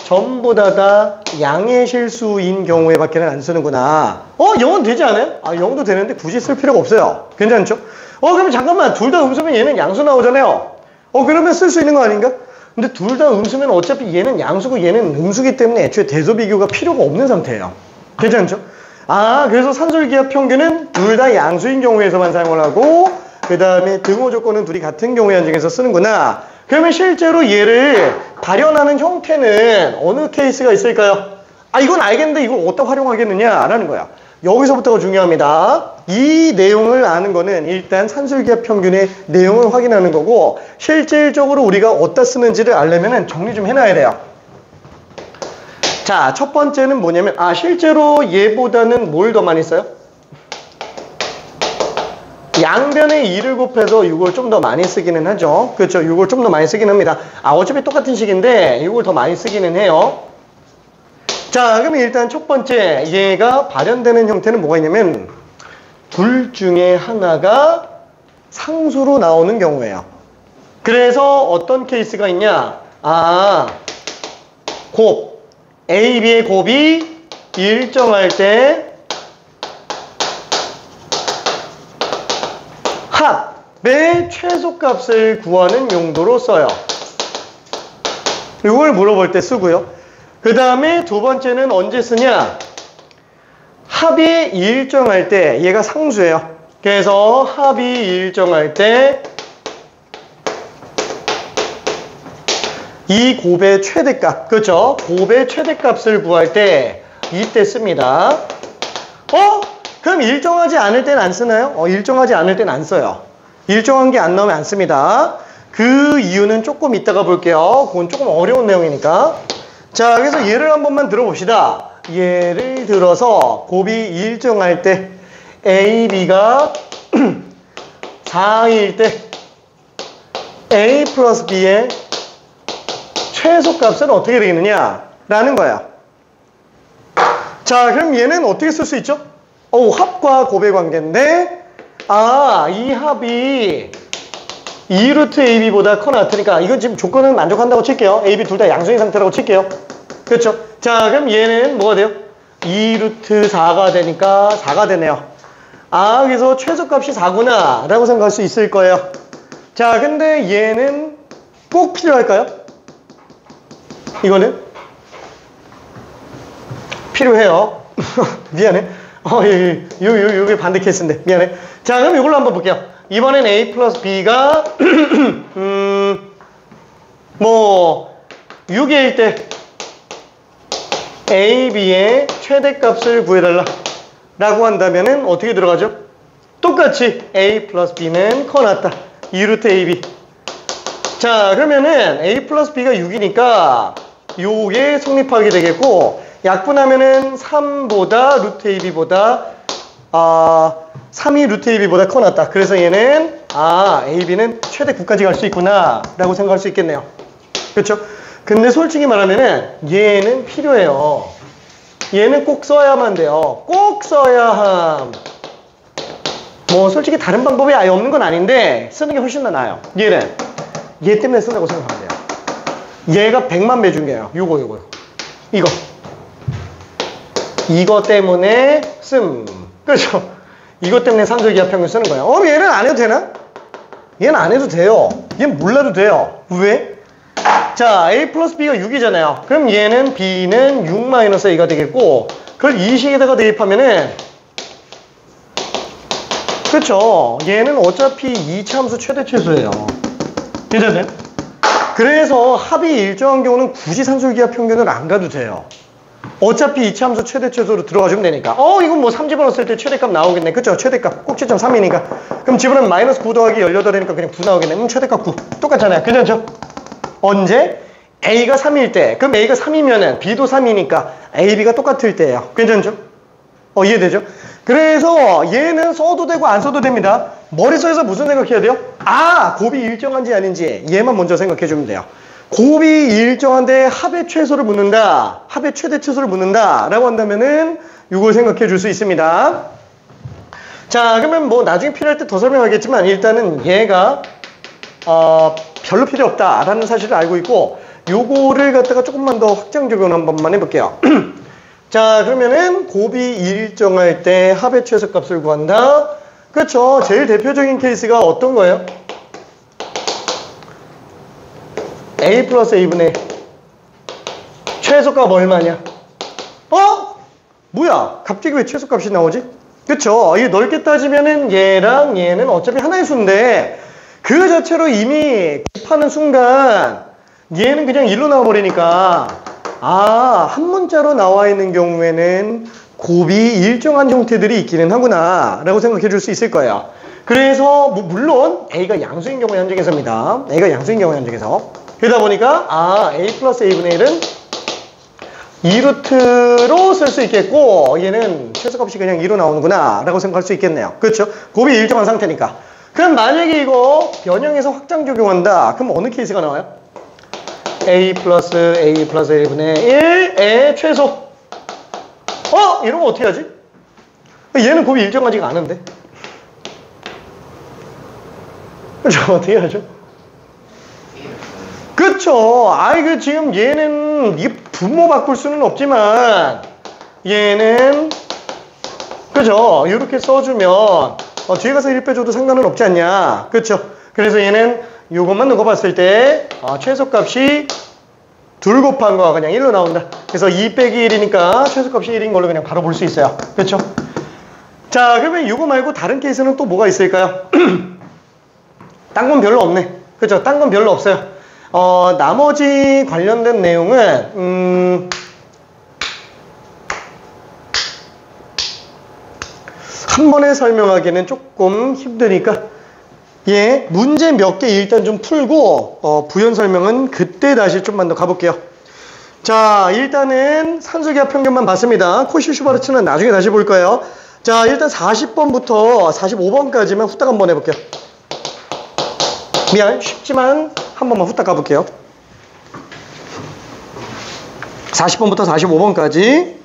전부 다 양의 실수인 경우에 밖에는 안 쓰는구나. 0은 되지 않아요? 아, 0도 되는데 굳이 쓸 필요가 없어요. 괜찮죠? 그러면 잠깐만, 둘 다 음수면 얘는 양수 나오잖아요. 그러면 쓸 수 있는 거 아닌가? 근데 둘 다 음수면 어차피 얘는 양수고 얘는 음수기 때문에 애초에 대소 비교가 필요가 없는 상태예요. 괜찮죠? 아, 그래서 산술기하 평균은 둘 다 양수인 경우에서만 사용을 하고, 그 다음에 등호 조건은 둘이 같은 경우에 한정해서 쓰는구나. 그러면 실제로 얘를 발현하는 형태는 어느 케이스가 있을까요? 아, 이건 알겠는데 이걸 어디다 활용하겠느냐라는 거야. 여기서부터가 중요합니다. 이 내용을 아는 거는 일단 산술기하 평균의 내용을 확인하는 거고, 실질적으로 우리가 어디다 쓰는지를 알려면 정리 좀 해놔야 돼요. 자, 첫 번째는 뭐냐면, 실제로 얘보다는 뭘 더 많이 써요? 양변에 2를 곱해서 이걸 좀 더 많이 쓰기는 하죠. 그렇죠? 이걸 좀 더 많이 쓰긴 합니다. 어차피 똑같은 식인데 이걸 더 많이 쓰기는 해요. 자, 그러면 일단 첫 번째, 얘가 발현되는 형태는 뭐가 있냐면 둘 중에 하나가 상수로 나오는 경우예요. 그래서 어떤 케이스가 있냐? 곱, A, B의 곱이 일정할 때 합의 최소값을 구하는 용도로 써요. 이걸 물어볼 때 쓰고요. 그 다음에 두 번째는 언제 쓰냐? 합이 일정할 때, 얘가 상수예요. 그래서 합이 일정할 때 이 곱의 최대값, 그렇죠? 곱의 최대값을 구할 때 이때 씁니다. 그럼 일정하지 않을 때는 안 쓰나요? 일정하지 않을 때는 안 써요. 일정한 게 안 나오면 안 씁니다. 그 이유는 조금 이따가 볼게요. 그건 조금 어려운 내용이니까. 자, 그래서 예를 한 번만 들어봅시다. 예를 들어서 곱이 일정할 때 A, B가 4일 때 A 플러스 B의 최소값은 어떻게 되겠느냐? 라는 거야. 자, 그럼 얘는 어떻게 쓸 수 있죠? 합과 곱의 관계인데, 이 합이 2루트 AB보다 커 같으니까, 이건 지금 조건은 만족한다고 칠게요. AB 둘 다 양수인 상태라고 칠게요. 그렇죠? 자, 그럼 얘는 뭐가 돼요? 2루트 4가 되니까 4가 되네요. 그래서 최소값이 4구나 라고 생각할 수 있을 거예요. 자, 근데 얘는 꼭 필요할까요? 이거는? 필요해요. 미안해. 요게 반대 케이스인데 미안해. 자, 그럼 이걸로 한번 볼게요. 이번엔 A 플러스 B가 6일 때 A, B의 최대값을 구해달라 라고 한다면은 어떻게 들어가죠? 똑같이 A 플러스 B는 커 났다. 2루트 AB. 자, 그러면은 A 플러스 B가 6이니까 요게 성립하게 되겠고, 약분하면은 3보다 루트 AB보다 3이 루트 AB보다 커 났다. 그래서 얘는 AB는 최대 9까지 갈 수 있구나 라고 생각할 수 있겠네요. 그렇죠? 근데 솔직히 말하면은 얘는 필요해요. 얘는 꼭 써야만 돼요. 꼭 써야 함. 뭐 솔직히 다른 방법이 아예 없는 건 아닌데 쓰는 게 훨씬 더 나아요. 얘는 얘 때문에 쓴다고 생각하면 돼요. 얘가 100만 배 준 게요. 요거 이거 때문에 그렇죠? 이것 때문에 산술기압 평균 쓰는 거예요. 얘는 안 해도 되나? 얘는 안 해도 돼요. 얘는 몰라도 돼요. 왜? 자, A 플러스 B가 6이잖아요. 그럼 얘는 B는 6 마이너스 A가 되겠고, 그걸 이 식에다가 대입하면은, 그렇죠? 얘는 어차피 2차함수 최대 최소예요. 괜찮아요? 그래서 합이 일정한 경우는 굳이 산술기압 평균을 안 가도 돼요. 어차피 2차함수 최대 최소로 들어가주면 되니까. 이건 뭐 3 집어넣었을 때 최대값 나오겠네. 그쵸? 최대값 꼭지점 3이니까. 그럼 집어넣으면 마이너스 9 더하기 18이니까 그냥 9 나오겠네. 최대값 9. 똑같잖아요. 괜찮죠? 언제? A가 3일 때. 그럼 A가 3이면은 B도 3이니까 A, B가 똑같을 때예요. 괜찮죠? 이해되죠? 그래서 얘는 써도 되고 안 써도 됩니다. 머릿속에서 무슨 생각해야 돼요? 곱이 일정한지 아닌지 얘만 먼저 생각해 주면 돼요. 곱이 일정한데 합의 최소를 묻는다. 합의 최대 최소를 묻는다. 라고 한다면은 이걸 생각해 줄 수 있습니다. 자, 그러면 뭐 나중에 필요할 때 더 설명하겠지만 일단은 얘가 별로 필요 없다라는 사실을 알고 있고 요거를 갖다가 조금만 더 확장 적용 한 번만 해볼게요. 자, 그러면은 곱이 일정할 때 합의 최소값을 구한다. 그렇죠. 제일 대표적인 케이스가 어떤 거예요? A 플러스 A분의 최소값 얼마냐? 뭐야? 갑자기 왜 최소값이 나오지? 그쵸? 이게 넓게 따지면은 얘랑 얘는 어차피 하나의 수인데 그 자체로 이미 곱하는 순간 얘는 그냥 1로 나와버리니까 한 문자로 나와 있는 경우에는 곱이 일정한 형태들이 있기는 하구나 라고 생각해 줄 수 있을 거예요. 그래서 물론 A가 양수인 경우에 한정해서입니다. A가 양수인 경우에 한정해서 그러다 보니까 A 플러스 A분의 1은 2루트로 쓸 수 있겠고 얘는 최소값이 그냥 2로 나오는구나 라고 생각할 수 있겠네요. 그렇죠? 곱이 일정한 상태니까. 그럼 만약에 이거 변형해서 확장 적용한다. 그럼 어느 케이스가 나와요? A 플러스 A분의 1의 최소. 이런 거 어떻게 하지? 얘는 곱이 일정하지가 않은데. 그렇죠? 어떻게 하죠? 그쵸. 지금 얘는 이 분모 바꿀 수는 없지만 얘는 그죠? 이렇게 써주면 뒤에 가서 1 빼줘도 상관은 없지 않냐. 그쵸? 그래서 얘는 요것만 놓고 봤을 때 최소값이 2 곱한 거가 그냥 1로 나온다. 그래서 2 빼기 1이니까 최소값이 1인 걸로 그냥 바로 볼 수 있어요. 그쵸? 자, 그러면 이거 말고 다른 케이스는 또 뭐가 있을까요? 딴 건 별로 없네. 그쵸? 딴 건 별로 없어요. 나머지 관련된 내용은 한 번에 설명하기는 조금 힘드니까 문제 몇 개 일단 좀 풀고 부연 설명은 그때 다시 좀만 더 가볼게요. 자, 일단은 산술기압 평균만 봤습니다. 코시-슈바르츠는 나중에 다시 볼 거예요. 자, 일단 40번부터 45번까지만 후딱 한번 해볼게요. 쉽지만 한 번만 후딱 가볼게요. 40번부터 45번까지.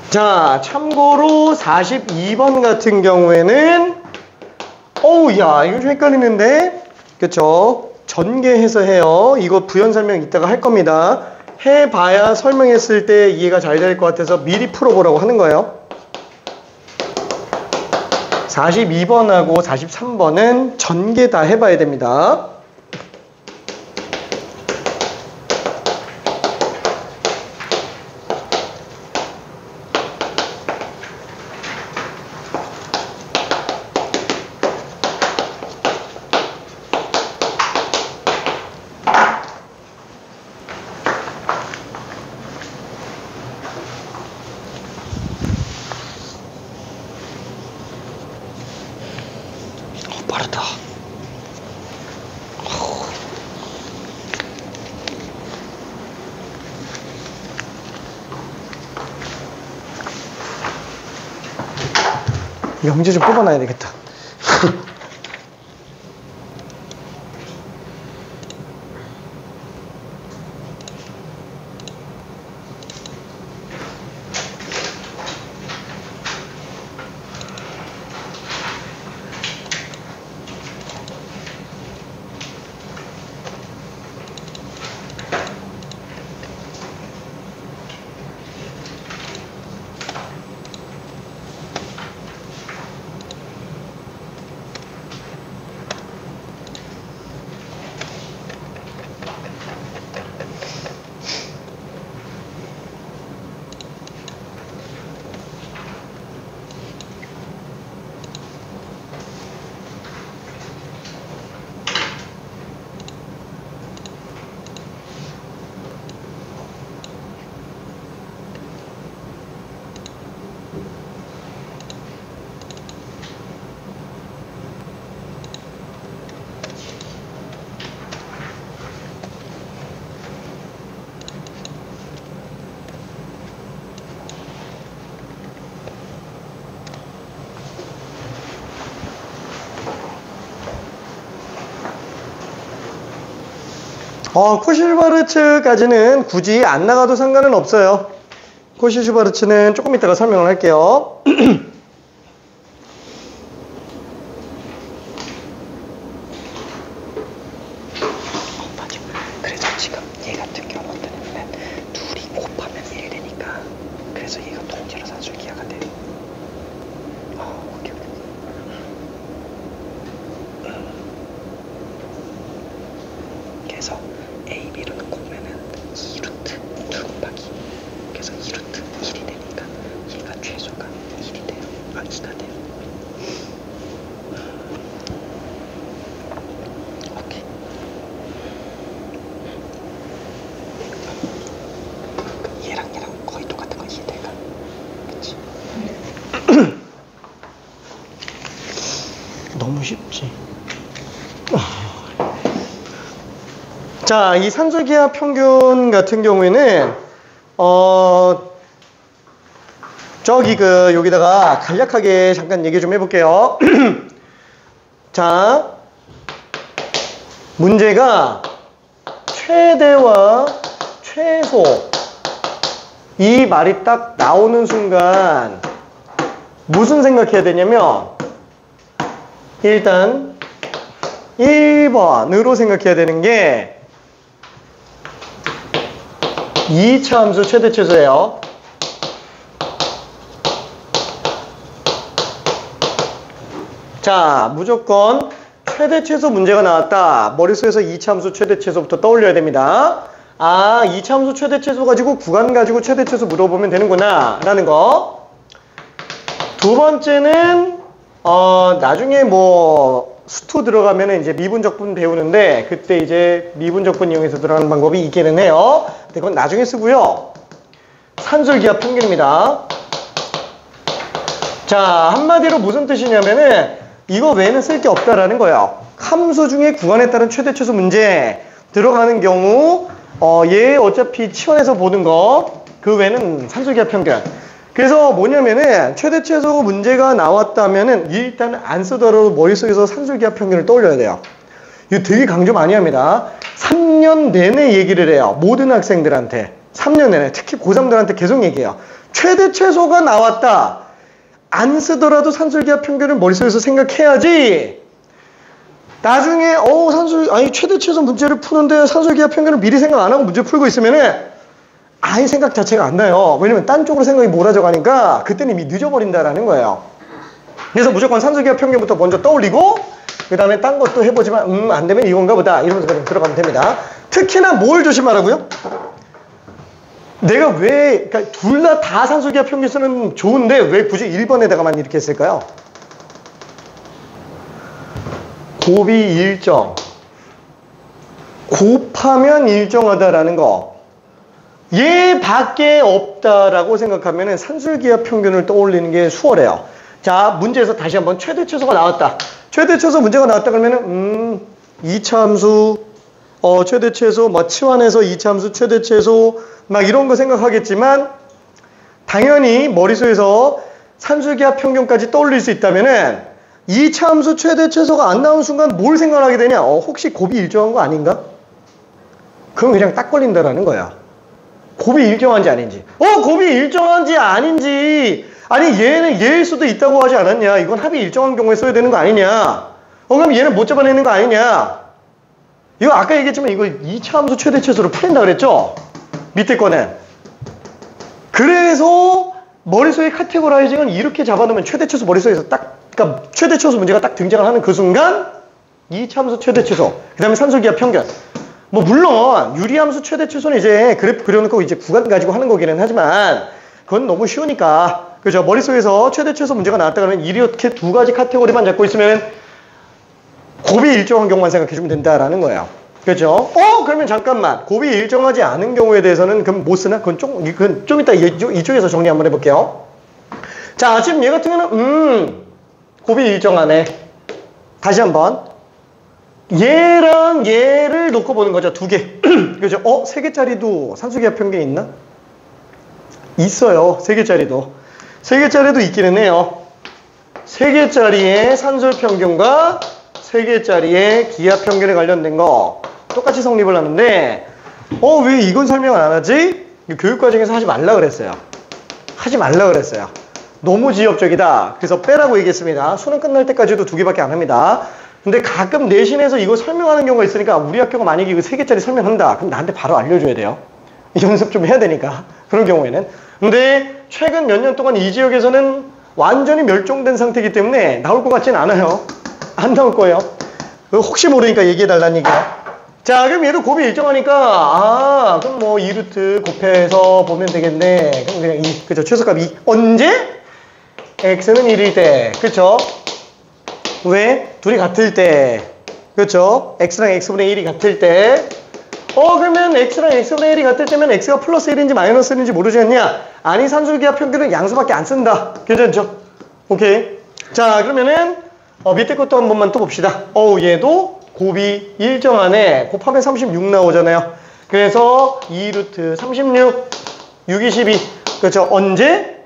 자, 참고로 42번 같은 경우에는 이거 좀 헷갈리는데 그쵸? 전개해서 해요. 이거 부연 설명 이따가 할 겁니다. 해봐야 설명했을 때 이해가 잘 될 것 같아서 미리 풀어보라고 하는 거예요. 42번하고 43번은 전개 다 해봐야 됩니다. 빠르다. 영재 좀 뽑아놔야 되겠다. 코시슈바르츠까지는 굳이 안 나가도 상관은 없어요. 코시슈바르츠는 조금 이따가 설명을 할게요. 그래서 지금 얘 같은 경우 어떠냐면 둘이 곱하면 1 되니까 그래서 얘가 통째로 산술기하가 돼. 오케이. 그래서 A, B로는 곱면은 2루트 2 곱하기 그래서 2루트 1이 되니까 얘가 최소가 1이 돼요. 2가 돼요. 오케이. 얘랑 거의 똑같은 거 이해될까? 그치? 너무 쉽지. 자, 이 산술기하 평균 같은 경우에는 여기다가 간략하게 잠깐 얘기 좀 해볼게요. 자, 문제가 최대와 최소 이 말이 딱 나오는 순간 무슨 생각해야 되냐면 일단 1번으로 생각해야 되는 게 2차 함수 최대 최소예요. 자, 무조건 최대 최소 문제가 나왔다. 머릿속에서 2차 함수 최대 최소부터 떠올려야 됩니다. 2차 함수 최대 최소 가지고 구간 가지고 최대 최소 물어보면 되는구나 라는 거. 두 번째는 나중에 수투 들어가면 이제 미분적분 배우는데 그때 이제 미분적분 이용해서 들어가는 방법이 있기는 해요. 근데 그건 나중에 쓰고요. 산술기하 평균입니다. 자, 한마디로 무슨 뜻이냐면은 이거 외에는 쓸 게 없다라는 거예요. 함수 중에 구간에 따른 최대 최소 문제 들어가는 경우 얘 어차피 치원에서 보는 거 그 외에는 산술기하 평균. 그래서 뭐냐면은 최대 최소 문제가 나왔다면은 일단 안 쓰더라도 머릿속에서 산술기하 평균을 떠올려야 돼요. 이거 되게 강조 많이 합니다. 3년 내내 얘기를 해요. 모든 학생들한테. 3년 내내. 특히 고3들한테 계속 얘기해요. 최대 최소가 나왔다. 안 쓰더라도 산술기하 평균을 머릿속에서 생각해야지. 나중에 최대 최소 문제를 푸는데 산술기하 평균을 미리 생각 안 하고 문제 풀고 있으면은 아예 생각 자체가 안 나요. 왜냐면 딴 쪽으로 생각이 몰아져 가니까 그때는 이미 늦어버린다라는 거예요. 그래서 무조건 산술기하 평균부터 먼저 떠올리고 그 다음에 딴 것도 해보지만 안 되면 이건가 보다 이러면서 그냥 들어가면 됩니다. 특히나 뭘 조심하라고요? 내가 그러니까 둘 다 산술기하 평균 쓰는 좋은데 왜 굳이 1번에다가만 이렇게 했을까요? 곱이 일정. 곱하면 일정하다라는 거. 얘 밖에 없다라고 생각하면 산술기하 평균을 떠올리는 게 수월해요. 자, 문제에서 다시 한번 최대 최소가 나왔다. 최대 최소 문제가 나왔다 그러면은 2차 함수 최대 최소 치환해서 2차 함수 최대 최소 막 이런 거 생각하겠지만 당연히 머릿속에서 산술기하 평균까지 떠올릴 수 있다면은 이차 함수 최대 최소가 안 나온 순간 뭘 생각하게 되냐? 혹시 곱이 일정한 거 아닌가? 그럼 그냥 딱 걸린다라는 거야. 곱이 일정한지 아닌지. 곱이 일정한지 아닌지. 아니 얘는 얘일 수도 있다고 하지 않았냐? 이건 합이 일정한 경우에 써야 되는 거 아니냐? 그럼 얘는 못 잡아내는 거 아니냐? 이거 아까 얘기했지만 이거 2차 함수 최대 최소로 풀린다 그랬죠? 밑에 거는. 그래서 머릿속에 카테고라이징은 이렇게 잡아놓으면 최대 최소 머릿속에서 딱, 그러니까 최대 최소 문제가 딱 등장을 하는 그 순간 2차 함수 최대 최소, 그 다음에 산술기하 평균. 뭐 물론 유리함수 최대 최소는 이제 그래프 그려놓고 이제 구간 가지고 하는 거기는 하지만 그건 너무 쉬우니까, 그죠? 머릿속에서 최대 최소 문제가 나왔다 그러면 이렇게 두 가지 카테고리만 잡고 있으면 곱이 일정한 경우만 생각해주면 된다라는 거예요. 그렇죠? 그러면 잠깐만, 곱이 일정하지 않은 경우에 대해서는 그럼 못 쓰나? 그건 좀 이따 이쪽에서 정리 한번 해볼게요. 자, 지금 얘 같은 경우는 곱이 일정하네. 다시 한번 얘랑 얘를 놓고 보는 거죠. 두 개. 그죠? 세 개짜리도 산술기하 평균이 있나? 있어요. 세 개짜리도. 세 개짜리도 있기는 해요. 세 개짜리의 산술 평균과 세 개짜리의 기하 평균에 관련된 거 똑같이 성립을 하는데, 왜 이건 설명을 안 하지? 교육과정에서 하지 말라 그랬어요. 하지 말라 그랬어요. 너무 지엽적이다. 그래서 빼라고 얘기했습니다. 수능 끝날 때까지도 두 개밖에 안 합니다. 근데 가끔 내신에서 이거 설명하는 경우가 있으니까, 우리 학교가 만약에 이거 세 개짜리 설명한다. 그럼 나한테 바로 알려줘야 돼요. 연습 좀 해야 되니까. 그런 경우에는. 근데 최근 몇 년 동안 이 지역에서는 완전히 멸종된 상태이기 때문에 나올 것 같진 않아요. 안 나올 거예요. 혹시 모르니까 얘기해달라는 얘기야. 자, 그럼 얘도 곱이 일정하니까, 그럼 뭐 2루트 곱해서 보면 되겠네. 그럼 그냥 2, 그죠? 최소값 2. 언제? x는 1일 때. 그쵸? 왜? 둘이 같을 때. 그쵸? x랑 x분의 1이 같을 때. 그러면 x랑 x분의 1이 같을 때면 x가 플러스 1인지 마이너스 1인지 모르지 않냐? 아니, 산술기하 평균은 양수밖에 안 쓴다. 괜찮죠? 오케이. 자, 그러면은 밑에 것도 한 번만 또 봅시다. 얘도 곱이 일정하네. 곱하면 36 나오잖아요. 그래서 2루트 36, 6, 22. 그렇죠? 언제?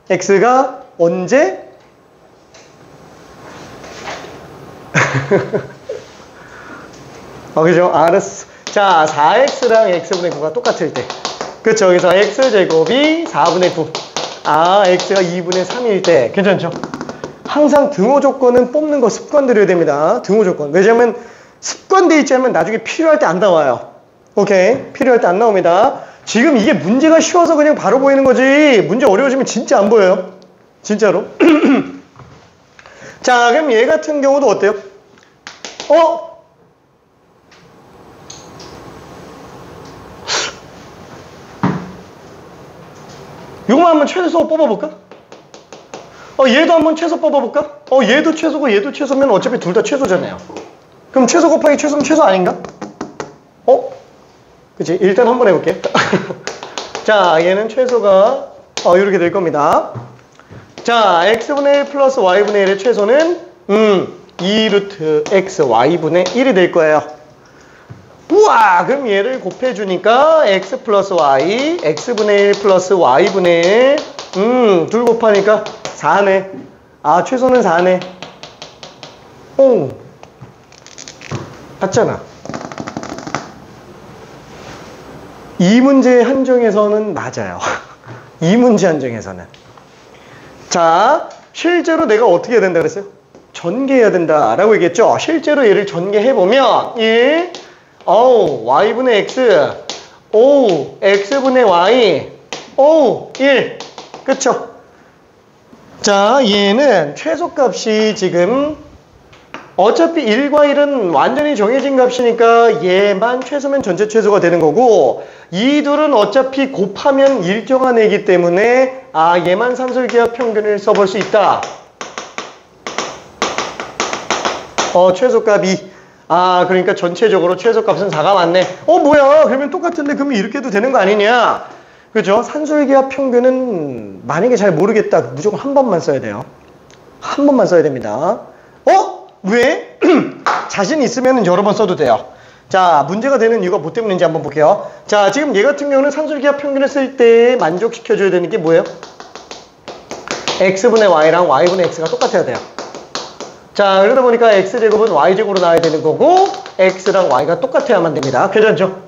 x가 언제? 그죠? 알았어. 자, 4x랑 x분의 9가 똑같을 때. 그렇죠? 그래서 x제곱이 4분의 9. x가 2분의 3일 때. 괜찮죠? 항상 등호 조건은 뽑는 거 습관 들여야 됩니다. 등호 조건. 왜냐면 습관돼 있지 않으면 나중에 필요할 때 안 나와요. 오케이? 필요할 때 안 나옵니다. 지금 이게 문제가 쉬워서 그냥 바로 보이는 거지, 문제 어려워지면 진짜 안 보여요. 진짜로. 자, 그럼 얘 같은 경우도 어때요? 요거만 한번 최소 뽑아볼까? 얘도 한번 최소 뽑아볼까? 얘도 최소고 얘도 최소면 어차피 둘 다 최소잖아요. 그럼 최소 곱하기 최소는 최소 아닌가? 그치? 일단 한번 해볼게. 자, 얘는 최소가 이렇게 될 겁니다. 자, x분의 1 플러스 y분의 1의 최소는 2루트 x y분의 1이 될 거예요. 우와! 그럼 얘를 곱해주니까 x 플러스 y, x분의 1 플러스 y분의 1. 둘 곱하니까 4네. 최소는 4네. 맞잖아. 이 문제 한정에서는 맞아요. 이 문제 한정에서는. 자, 실제로 내가 어떻게 해야 된다 그랬어요? 전개해야 된다라고 얘기했죠. 실제로 얘를 전개해보면 1, y분의 x, x분의 y, 1. 그쵸? 자, 얘는 최소값이 지금 어차피 1과 1은 완전히 정해진 값이니까 얘만 최소면 전체 최소가 되는 거고, 이 둘은 어차피 곱하면 일정한 애기 때문에 얘만 산술기하 평균을 써볼 수 있다. 최소값 2. 그러니까 전체적으로 최소값은 4가 맞네. 뭐야? 그러면 똑같은데 그러면 이렇게 해도 되는 거 아니냐? 그죠? 산술기하 평균은 만약에 잘 모르겠다, 무조건 한 번만 써야 돼요. 한 번만 써야 됩니다. 왜? 자신 있으면 여러 번 써도 돼요. 자, 문제가 되는 이유가 뭐 때문인지 한번 볼게요. 자, 지금 얘 같은 경우는 산술기하 평균을 쓸 때 만족시켜줘야 되는 게 뭐예요? x분의 y랑 y분의 x가 똑같아야 돼요. 자, 그러다 보니까 x제곱은 y제곱으로 나와야 되는 거고 x랑 y가 똑같아야만 됩니다. 괜찮죠?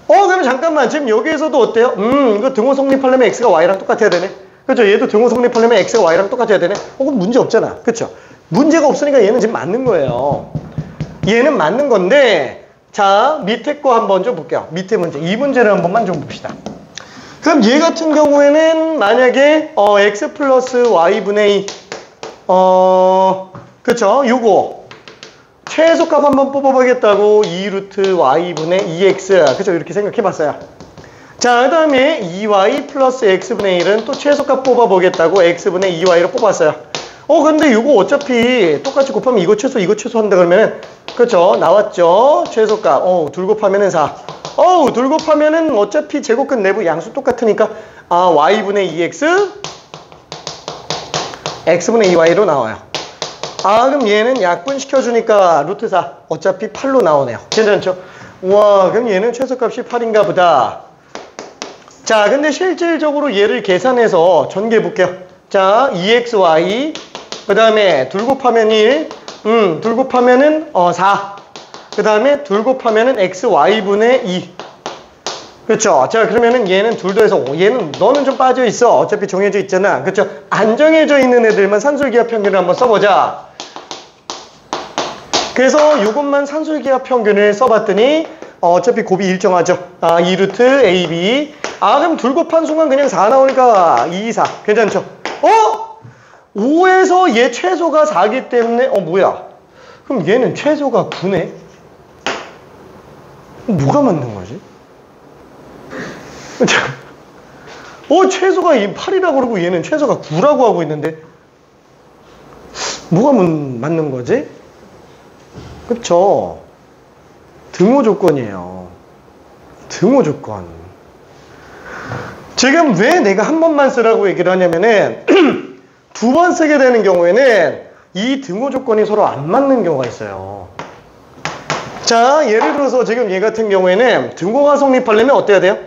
그러면 잠깐만, 지금 여기에서도 어때요? 이거 등호 성립하려면 x가 y랑 똑같아야 되네. 그렇죠? 얘도 등호 성립하려면 x가 y랑 똑같아야 되네. 그럼 문제 없잖아. 그렇죠? 문제가 없으니까 얘는 지금 맞는 거예요. 얘는 맞는 건데, 자, 밑에 거 한번 좀 볼게요. 밑에 문제. 이 문제를 한 번만 좀 봅시다. 그럼 얘 같은 경우에는 만약에 x 플러스 y분의 2 그쵸? 요거 최소값 한번 뽑아보겠다고 2루트 y분의 2x 그쵸? 이렇게 생각해봤어요. 자, 그 다음에 2y 플러스 x분의 1은 또 최소값 뽑아보겠다고 x분의 2y로 뽑았어요. 근데 요거 어차피 똑같이 곱하면 이거 최소 한다 그러면은 그쵸? 나왔죠? 최소값 둘 곱하면은 4 둘 곱하면은 어차피 제곱근 내부 양수 똑같으니까 y분의 2x x분의 2y로 나와요. 그럼 얘는 약분시켜주니까 루트 4 어차피 8로 나오네요. 괜찮죠? 와, 그럼 얘는 최소값이 8인가 보다. 자, 근데 실질적으로 얘를 계산해서 전개해 볼게요. 자, 2xy 그 다음에 둘 곱하면 1 둘 곱하면은 4 그 다음에 둘 곱하면은 xy분의 2 그렇죠? 자, 그러면은 얘는 둘 더해서 5 얘는 너는 좀 빠져 있어. 어차피 정해져 있잖아. 그렇죠? 안 정해져 있는 애들만 산술기하 평균을 한번 써보자. 그래서 이것만 산술기하 평균을 써봤더니 어차피 곱이 일정하죠. 2루트 AB 그럼 둘 곱한 순간 그냥 4 나오니까 2, 4 괜찮죠? 5에서 얘 최소가 4기 때문에 뭐야? 그럼 얘는 최소가 9네? 뭐가 맞는 거지? 최소가 8이라고 그러고 얘는 최소가 9라고 하고 있는데 뭐가 맞는 거지? 그쵸? 등호 조건이에요. 등호 조건. 지금 왜 내가 한 번만 쓰라고 얘기를 하냐면은 두 번 쓰게 되는 경우에는 이 등호 조건이 서로 안 맞는 경우가 있어요. 자, 예를 들어서 지금 얘 같은 경우에는 등호가 성립하려면 어때야 돼요?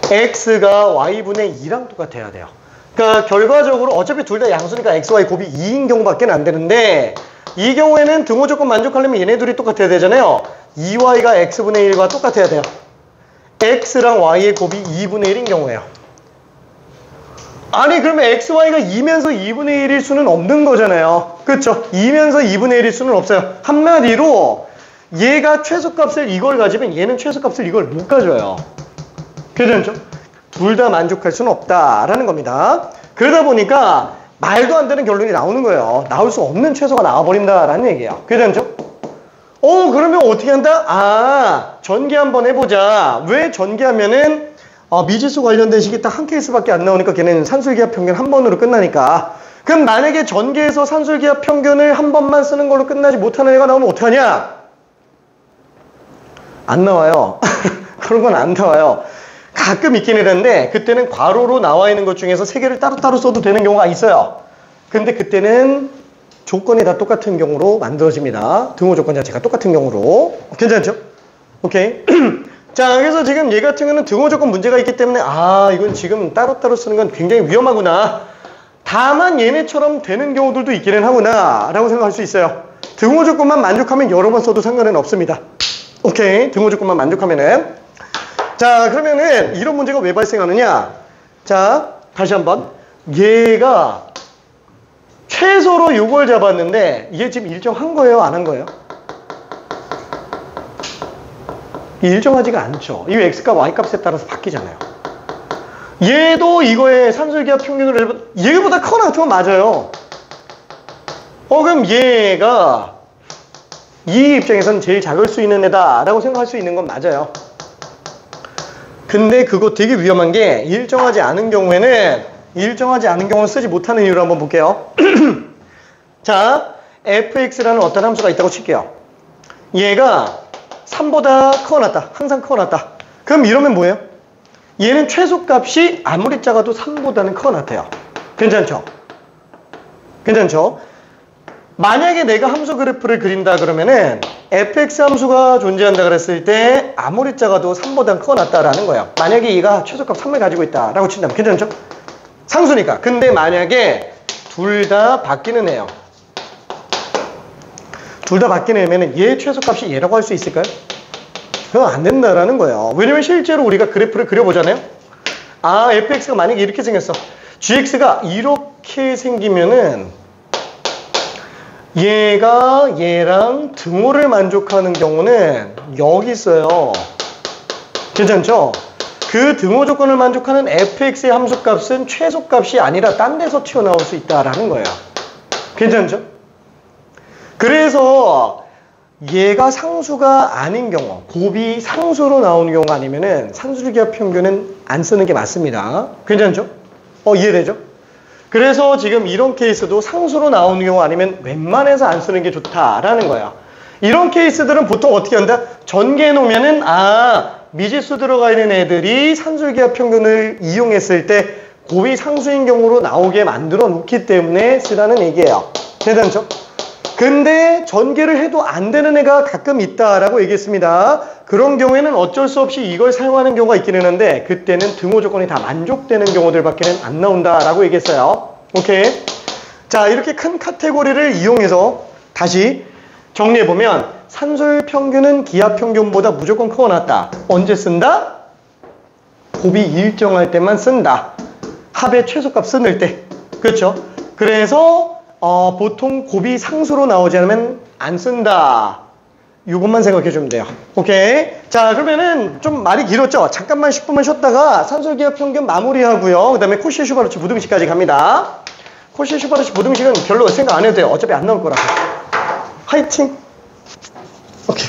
x가 y분의 2랑 똑같아야 돼요. 그러니까 결과적으로 어차피 둘 다 양수니까 x, y 곱이 2인 경우밖에 안 되는데 이 경우에는 등호 조건 만족하려면 얘네 둘이 똑같아야 되잖아요. 2y가 x분의 1과 똑같아야 돼요. x랑 y의 곱이 2분의 1인 경우에요. 아니 그러면 x, y가 2면서 2분의 1일 수는 없는 거잖아요. 그렇죠? 2면서 2분의 1일 수는 없어요. 한마디로 얘가 최소값을 이걸 가지면 얘는 최소값을 이걸 못 가져요. 괜찮죠? 둘 다 만족할 수는 없다라는 겁니다. 그러다 보니까 말도 안 되는 결론이 나오는 거예요. 나올 수 없는 최소가 나와버린다라는 얘기예요. 괜찮죠? 그러면 어떻게 한다? 전개 한번 해보자. 왜 전개하면은 미지수 관련된 식이 딱 한 케이스밖에 안 나오니까 걔는 산술기하 평균 한 번으로 끝나니까. 그럼 만약에 전개에서 산술기하 평균을 한 번만 쓰는 걸로 끝나지 못하는 애가 나오면 어떡하냐? 안 나와요. 그런 건 안 나와요. 가끔 있긴 했는데 그때는 괄호로 나와 있는 것 중에서 세 개를 따로따로 써도 되는 경우가 있어요. 근데 그때는 조건이 다 똑같은 경우로 만들어집니다. 등호 조건 자체가 똑같은 경우로. 괜찮죠? 오케이. 자, 그래서 지금 얘 같은 경우는 등호 조건 문제가 있기 때문에 이건 지금 따로따로 쓰는 건 굉장히 위험하구나. 다만 얘네처럼 되는 경우들도 있기는 하구나 라고 생각할 수 있어요. 등호 조건만 만족하면 여러 번 써도 상관은 없습니다. 오케이. 등호 조건만 만족하면은. 자, 그러면은 이런 문제가 왜 발생하느냐? 자, 다시 한번. 얘가 최소로 요걸 잡았는데 이게 지금 일정한 거예요? 안 한 거예요? 일정하지가 않죠. 이 x값 y값에 따라서 바뀌잖아요. 얘도 이거의 산술기하 평균으로 얘보다 커나 같으면 맞아요. 그럼 얘가 이 입장에서는 제일 작을 수 있는 애다 라고 생각할 수 있는 건 맞아요. 근데 그거 되게 위험한 게 일정하지 않은 경우는 쓰지 못하는 이유를 한번 볼게요. 자, fx라는 어떤 함수가 있다고 칠게요. 얘가 3보다 커 났다. 항상 커 났다. 그럼 이러면 뭐예요? 얘는 최소값이 아무리 작아도 3보다는 커 났대요. 괜찮죠? 괜찮죠? 만약에 내가 함수 그래프를 그린다 그러면은 fx 함수가 존재한다 그랬을 때 아무리 작아도 3보다 커 났다라는 거예요. 만약에 얘가 최소값 3을 가지고 있다라고 친다면 괜찮죠? 상수니까. 근데 만약에 둘 다 바뀌는 애요. 둘 다 바뀌는 애면 얘 최소값이 얘라고 할 수 있을까요? 그건 안 된다라는 거예요. 왜냐면 실제로 우리가 그래프를 그려보잖아요. 아, fx가 만약에 이렇게 생겼어. gx가 이렇게 생기면은 얘가 얘랑 등호를 만족하는 경우는 여기 있어요. 괜찮죠? 그 등호 조건을 만족하는 fx의 함수값은 최소값이 아니라 딴 데서 튀어나올 수 있다라는 거예요. 괜찮죠? 그래서 얘가 상수가 아닌 경우, 곱이 상수로 나오는 경우가 아니면은 산술기하 평균은 안 쓰는 게 맞습니다. 괜찮죠? 이해되죠? 그래서 지금 이런 케이스도 상수로 나오는 경우 아니면 웬만해서 안 쓰는 게 좋다라는 거야. 이런 케이스들은 보통 어떻게 한다? 전개해 놓으면은 미지수 들어가 있는 애들이 산술기하 평균을 이용했을 때 곱이 상수인 경우로 나오게 만들어 놓기 때문에 쓰라는 얘기예요. 괜찮죠? 근데 전개를 해도 안 되는 애가 가끔 있다라고 얘기했습니다. 그런 경우에는 어쩔 수 없이 이걸 사용하는 경우가 있긴 했는데 그때는 등호 조건이 다 만족되는 경우들밖에는 안 나온다라고 얘기했어요. 오케이. 자, 이렇게 큰 카테고리를 이용해서 다시 정리해보면 산술 평균은 기하 평균보다 무조건 크거나 같다. 언제 쓴다? 곱이 일정할 때만 쓴다. 합의 최소값 쓰는 때. 그렇죠? 그래서 보통 곱이 상수로 나오지 않으면 안 쓴다. 이것만 생각해 주면 돼요. 오케이. 자, 그러면은 좀 말이 길었죠? 잠깐만 10분만 쉬었다가 산술기하 평균 마무리하고요. 그 다음에 코시 슈바르츠 부등식까지 갑니다. 코시 슈바르츠 부등식은 별로 생각 안 해도 돼요. 어차피 안 나올 거라서. 화이팅! 오케이.